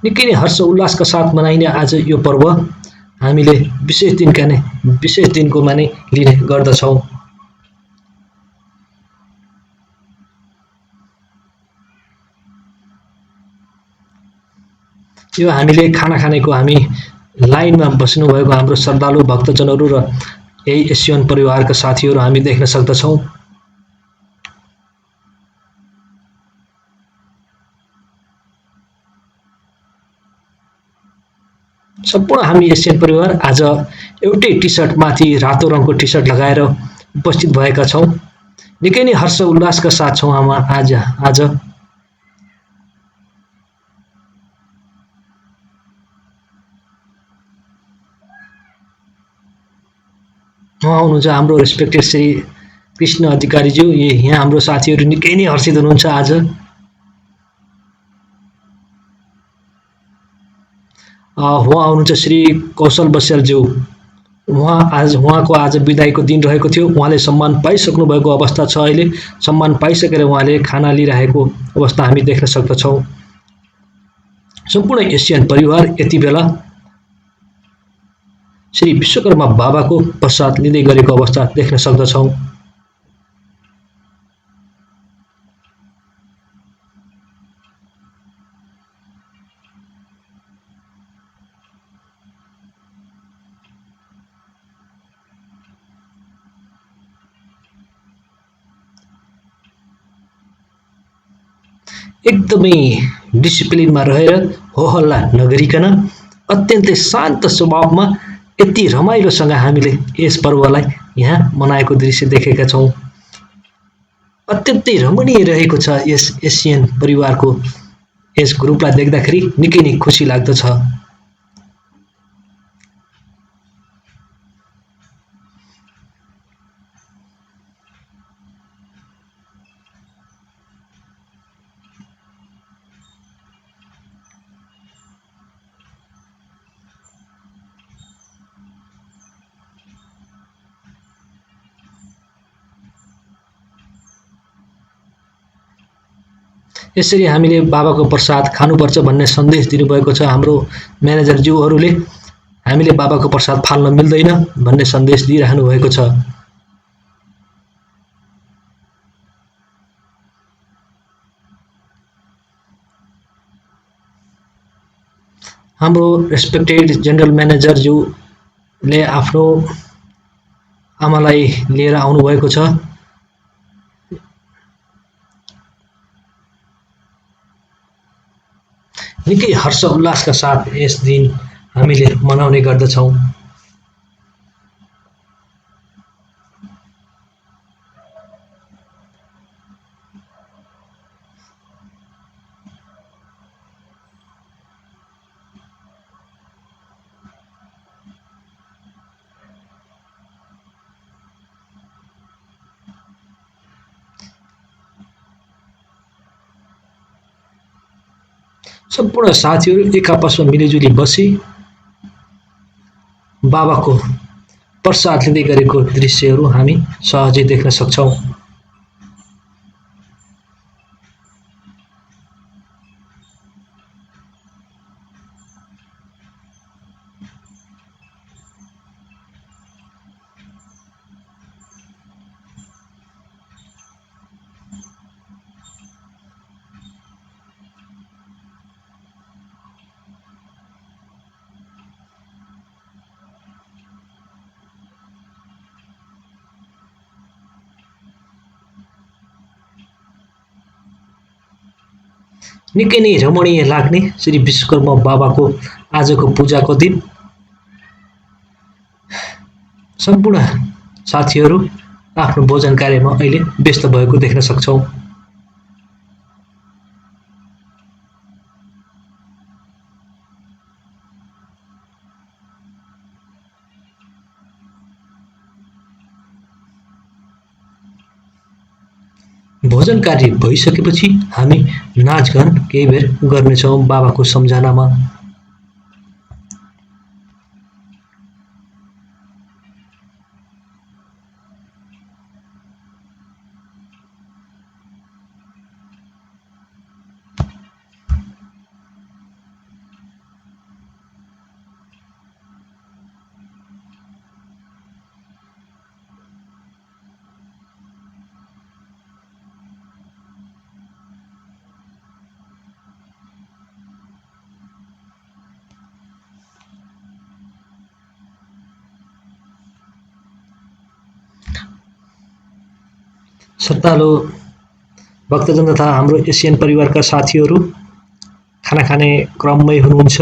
निकै नै हर्ष उल्लासका साथ मनाइने आज यो पर्व हामीले विशेष दिनको माने लिने गर्दछौँ। यो हामीले खाना खानेको हामी लाइनमा बस्नुभएको हाम्रो श्रद्धालु भक्तजनहरू र यही एसियन परिवारका साथीहरू हामी देख्न सक्दछौँ। सम्पूर्ण हामी एसियन परिवार आज एउटै टी सर्ट माथि रातो रङको टी सर्ट लगाएर उपस्थित भएका छौँ। निकै नै हर्ष उल्लासका साथ छौँ आज। उहाँ हुनुहुन्छ हाम्रो रेस्पेक्टेड श्री कृष्ण अधिकारीज्यू। यहाँ हाम्रो साथीहरू निकै नै हर्षित हुनुहुन्छ आज। उहाँ हुनुहुन्छ श्री कौशल बस्यालज्यू। उहाँको आज बिदाईको दिन रहेको थियो। उहाँले सम्मान पाइसक्नु भएको अवस्था छ। अहिले सम्मान पाइसकेर उहाँले खाना लिइरहेको अवस्था हामी देख्न सक्दछौँ। सम्पूर्ण एसियन परिवार यति बेला श्री विश्वकर्मा बाबाको प्रसाद लिँदै गरेको अवस्था देख्न सक्दछौँ। एकदमै डिसिप्लिनमा रहेर होहल्ला नगरिकन अत्यन्तै शान्त स्वभावमा यति रमाइलोसँग हामीले यस पर्वलाई यहाँ मनाएको दृश्य देखेका छौँ। अत्यन्तै रमणीय रहेको छ यस एसियन परिवारको यस ग्रुपलाई देख्दाखेरि निकै नै खुसी लाग्दछ। यसरी हामीले बाबाको प्रसाद खानुपर्छ भन्ने सन्देश दिनुभएको छ हाम्रो म्यानेजरज्यूहरूले। हामीले बाबाको प्रसाद फाल्न मिल्दैन भन्ने सन्देश दिइराख्नु भएको छ। हाम्रो रेस्पेक्टेड जेनरल म्यानेजरज्यूले आफ्नो आमालाई लिएर आउनुभएको छ। निकै हर्ष उल्लासका साथ यस दिन हामीले मनाउने गर्दछौँ। सम्पूर्ण साथीहरू एक आपसमा मिलिजुली बसी बाबाको प्रसाद लिँदै गरेको दृश्यहरू हामी सहजै देख्न सक्छौँ। निकै नै रमणीय लाग्ने श्री विश्वकर्मा बाबाको आजको पूजाको दिन सम्पूर्ण साथीहरू आफ्नो भोजन कार्यमा अहिले व्यस्त भएको देख्न सक्छौँ। भोजन कार्य भइसकेपछि हामी नाचगान केही बेर गर्नेछौँ बाबाको सम्झनामा। श्रद्धालु भक्तजन तथा हाम्रो एसियन परिवारका साथीहरू खाना खाने क्रममै हुनुहुन्छ।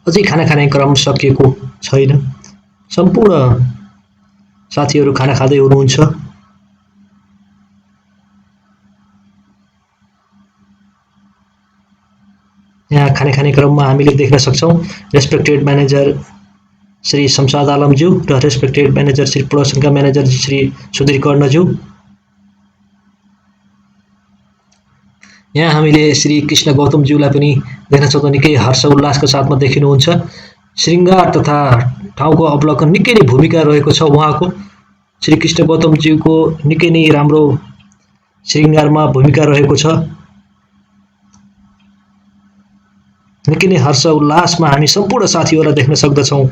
अझै खाना खाने क्रम सकिएको छैन। सम्पूर्ण साथीहरू खाना खाँदै हुनुहुन्छ। यहाँ खाना खाने क्रममा हामीले देख्न सक्छौँ रेस्पेक्टेड म्यानेजर श्री शमशाद आलमज्यू र रेस्पेक्टेड म्यानेजर श्री प्रोडक्सनका म्यानेजर श्री सुधीर कर्णज्यू। यहाँ हामीले श्री कृष्ण गौतमज्यूलाई पनि देख्न सक्छौँ, निकै हर्ष उल्लासको साथमा देखिनुहुन्छ। श्रृङ्गार तथा ठाउँको अवलोकन निकै नै भूमिका रहेको छ उहाँको। श्री कृष्ण गौतमज्यूको निकै नै राम्रो श्रृङ्गारमा भूमिका रहेको छ। निकै नै हर्ष उल्लासमा हामी सम्पूर्ण साथीहरूलाई देख्न सक्दछौँ।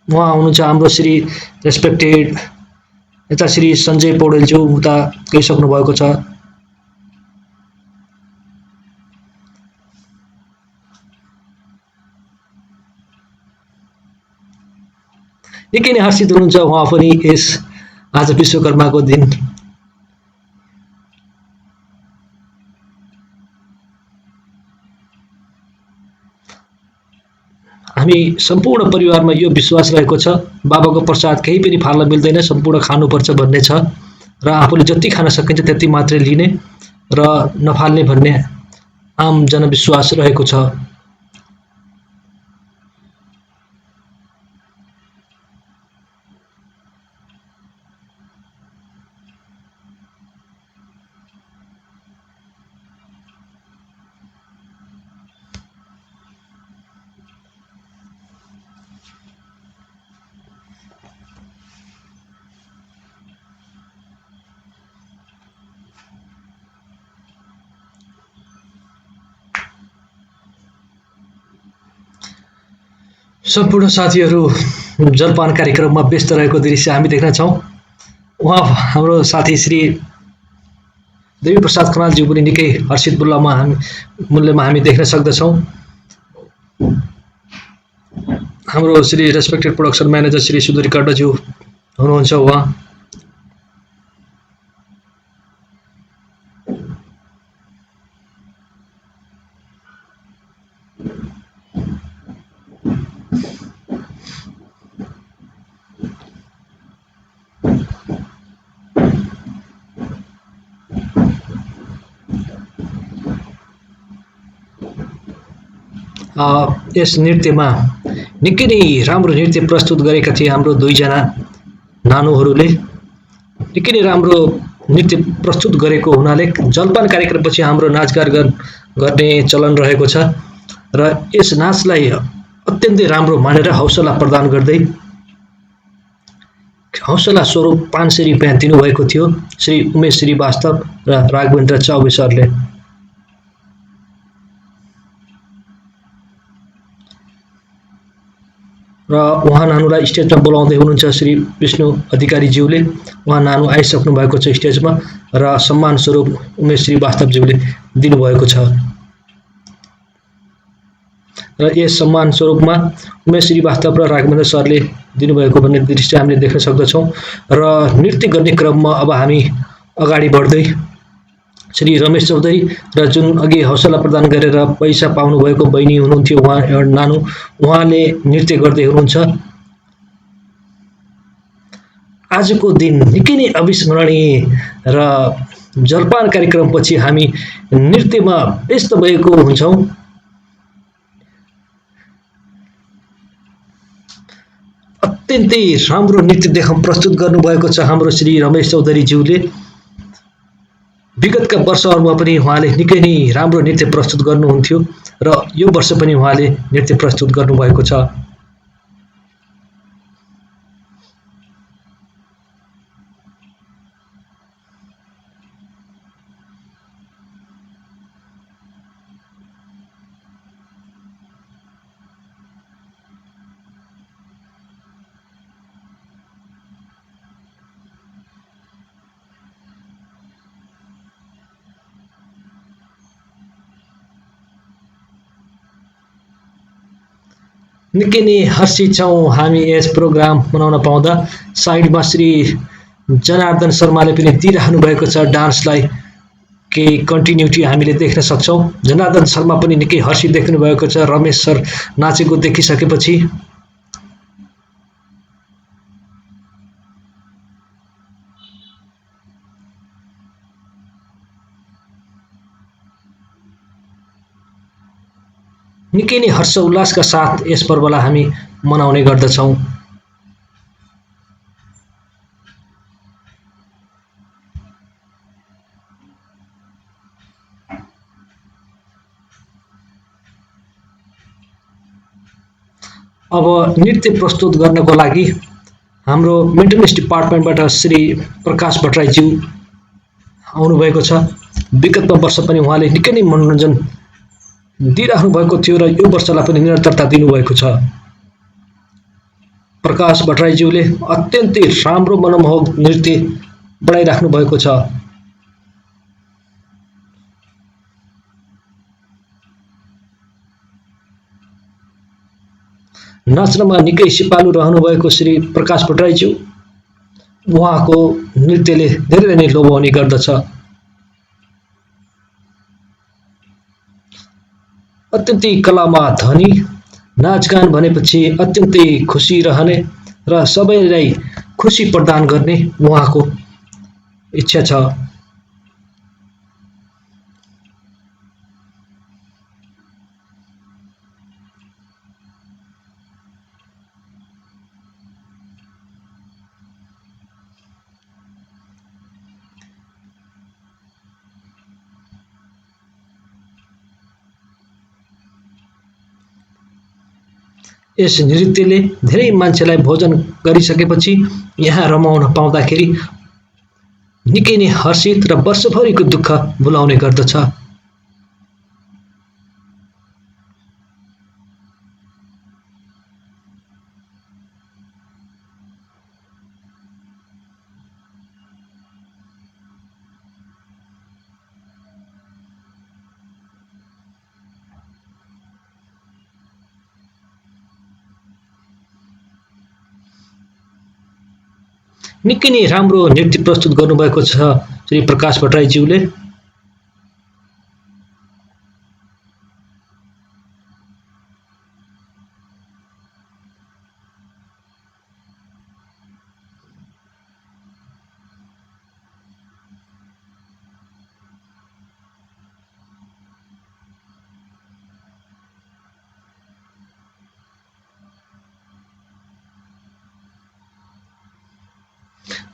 उहाँ हुनुहुन्छ हाम्रो श्री रेस्पेक्टेड यता श्री सञ्जय पौडेलज्यू उता गइसक्नु भएको छ। निकै नै हर्षित हुनुहुन्छ उहाँ पनि यस आज विश्वकर्माको दिन। हामी सम्पूर्ण परिवारमा यो विश्वास रहेको छ बाबाको प्रसाद केही पनि फाल्न मिल्दैन, सम्पूर्ण खानुपर्छ भन्ने छ र आफूले जति खान सकिन्छ त्यति मात्रै लिने र नफाल्ने भन्ने आम जनविश्वास रहेको छ। सम्पूर्ण साथीहरू जलपान कार्यक्रममा व्यस्त रहेको दृश्य हामी देख्नेछौँ। उहाँ हाम्रो साथी श्री देवीप्रसाद खनालज्यू पनि निकै हर्षित मूल्यमा हामी देख्न सक्दछौँ। हाम्रो Shri respected production manager Shri Sudhir कर्णज्यू हुनुहुन्छ। उहाँ यस नृत्यमा निकै नै राम्रो नृत्य प्रस्तुत गरेका थिए हाम्रो दुईजना नानुहरूले। निकै नै राम्रो नृत्य प्रस्तुत गरेको हुनाले जलपान कार्यक्रमपछि हाम्रो नाचगान गर्ने चलन रहेको छ र यस नाचलाई अत्यन्तै राम्रो मानेर हौसला प्रदान गर्दै हौसला स्वरूप 500 रुपियाँ दिनुभएको थियो श्री उमेश श्रीवास्तव र राघवेन्द्र चौबे सरले। र उहाँ नानुलाई स्टेजमा बोलाउँदै हुनुहुन्छ श्री विष्णु अधिकारीज्यूले। उहाँ नानु आइसक्नु भएको छ स्टेजमा र सम्मान स्वरूप उमेश श्रीवास्तवज्यूले दिनुभएको छ र यस सम्मान स्वरूपमा उमेश श्रीवास्तव र राघवेन्द्र सरले दिनुभएको भन्ने दृश्य हामीले देख्न सक्दछौँ। र नृत्य गर्ने क्रममा अब हामी अगाडि बढ्दै श्री रमेश चौधरी र जुन अघि हौसला प्रदान गरेर पैसा पाउनुभएको बहिनी हुनुहुन्थ्यो उहाँ एउटा नानु, उहाँले नृत्य गर्दै हुनुहुन्छ। आजको दिन निकै नै अविस्मरणीय र जलपान कार्यक्रमपछि हामी नृत्यमा व्यस्त भएको हुन्छौँ। अत्यन्तै राम्रो नृत्य प्रस्तुत गर्नुभएको छ हाम्रो श्री रमेश चौधरीज्यूले। विगतका वर्षहरूमा पनि उहाँले निकै नै राम्रो नृत्य प्रस्तुत गर्नुहुन्थ्यो र यो वर्ष पनि उहाँले नृत्य प्रस्तुत गर्नुभएको छ। निकै नै हर्षित छौँ हामी यस प्रोग्राम मनाउन पाउँदा। साइडमा श्री जनार्दन शर्माले पनि दिइराख्नु भएको छ डान्सलाई केही कन्टिन्युटी हामीले देख्न सक्छौँ। जनार्दन शर्मा पनि निकै हर्षित देख्नु भएको छ रमेश सर नाचेको देखिसकेपछि। निकै नै हर्ष उल्लासका साथ यस पर्वलाई हामी मनाउने गर्दछौँ। अब नृत्य प्रस्तुत गर्नको लागि हाम्रो मेन्टेनेन्स डिपार्टमेन्टबाट श्री प्रकाश भट्टराईज्यू आउनुभएको छ। विगतमा वर्ष पनि उहाँले निकै नै मनोरञ्जन दिइराख्नु भएको थियो र यो वर्षलाई पनि निरन्तरता दिनुभएको छ। प्रकाश भट्टराईज्यूले अत्यन्तै राम्रो मनमोहक नृत्य बढाइराख्नु भएको छ। नाच्नमा निकै सिपालु रहनुभएको श्री प्रकाश भट्टराईज्यू, उहाँको नृत्यले धेरै नै लोभ्याउने गर्दछ। अत्यन्तै कलामा धनी, नाचगान भनेपछि अत्यन्तै खुसी रहने र सबैलाई खुसी प्रदान गर्ने उहाँको इच्छा छ। यस नृत्यले धेरै मान्छेलाई भोजन गरिसकेपछि यहाँ रमाउन पाउँदाखेरि निकै नै हर्षित र वर्षभरिको दुःख भुलाउने गर्दछ। निकै नै राम्रो नृत्य प्रस्तुत गर्नुभएको छ श्री प्रकाश भट्टराईज्यूले।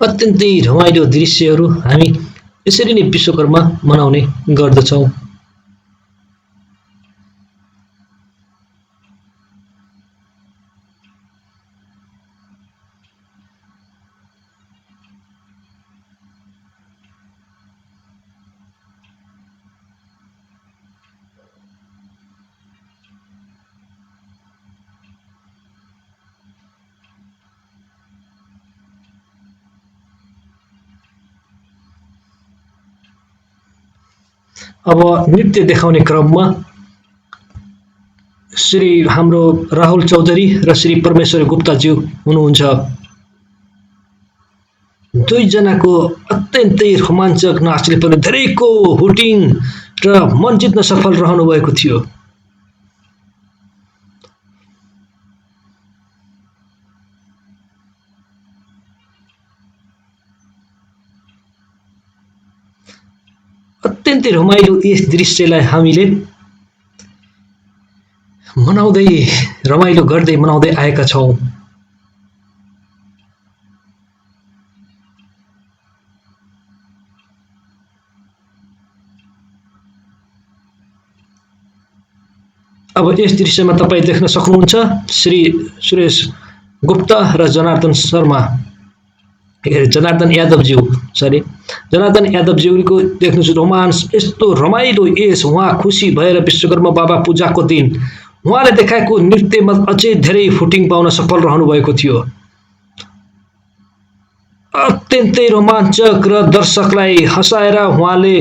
अत्यन्तै रमाइलो दृश्यहरू हामी यसरी नै विश्वकर्मा मनाउने गर्दछौँ। अब नृत्य देखाउने क्रममा श्री हाम्रो राहुल चौधरी र श्री परमेश्वर गुप्ताज्यू हुनुहुन्छ। दुईजनाको अत्यन्तै रोमाञ्चक नाचले पनि धेरैको हुटिङ र मन जित्न सफल रहनु भएको थियो। अत्यन्तै रमाइलो यस दृश्यलाई हामीले रमाइलो गर्दै मनाउँदै आएका छौँ। अब यस दृश्यमा तपाईँ देख्न सक्नुहुन्छ श्री सुरेश गुप्ता र जनार्दन यादवज्यूको देख्नुहोस् रोमान्स यस्तो रमाइलो यस उहाँ खुसी भएर विश्वकर्मा बाबा पूजाको दिन उहाँले देखाएको नृत्यमा अझै धेरै फुटिङ पाउन सफल रहनु भएको थियो। अत्यन्तै रोमाञ्चक र दर्शकलाई हँसाएर उहाँले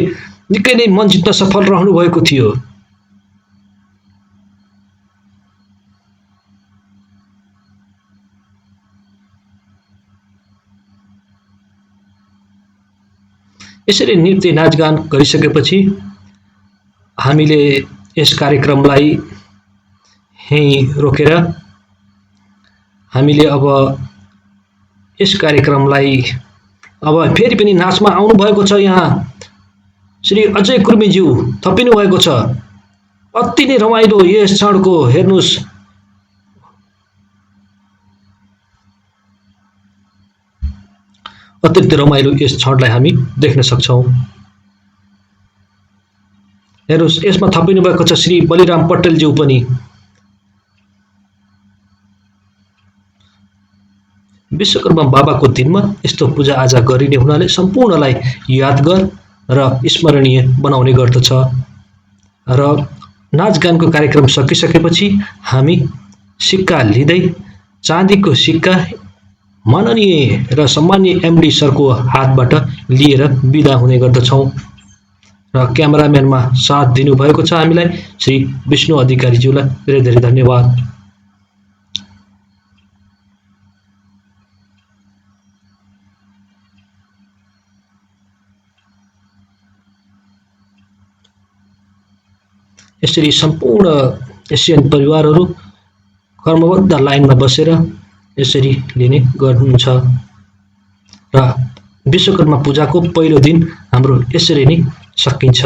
निकै नै मन जित्न सफल रहनु भएको थियो। यसरी नृत्य नाचगान गरिसकेपछि हामीले यस कार्यक्रमलाई यहीँ रोकेर हामीले अब यस कार्यक्रमलाई अब फेरि पनि नाचमा आउनु भएको छ। यहाँ श्री अजय कुर्मीज्यू थपिनु भएको छ। अति नै रमाइलो यस क्षणको हेर्नुहोस्। अत्यन्त रमाइलो यस क्षणलाई हामी देख्न सक्छौँ। हेर्नुहोस् यसमा थपिनु भएको छ श्री बलिराम पटेलज्यू पनि। विश्वकर्मा बाबाको दिनमा यस्तो पूजाआजा गरिने हुनाले सम्पूर्णलाई यादगार र स्मरणीय बनाउने गर्दछ। र नाचगानको कार्यक्रम सकिसकेपछि हामी सिक्का लिँदै चाँदीको सिक्का माननीय र सम्मानीय एमडी सरको हातबाट लिएर बिदा हुने गर्दछौँ। र क्यामेराम्यानमा साथ दिनुभएको छ हामीलाई श्री विष्णु अधिकारीज्यूलाई धेरै धेरै धन्यवाद। यसरी सम्पूर्ण एसियन परिवारहरू कर्मबद्ध लाइनमा बसेर यसरी लिने गर्नुहुन्छ। र विश्वकर्मा पूजाको पहिलो दिन हाम्रो यसरी नै सकिन्छ।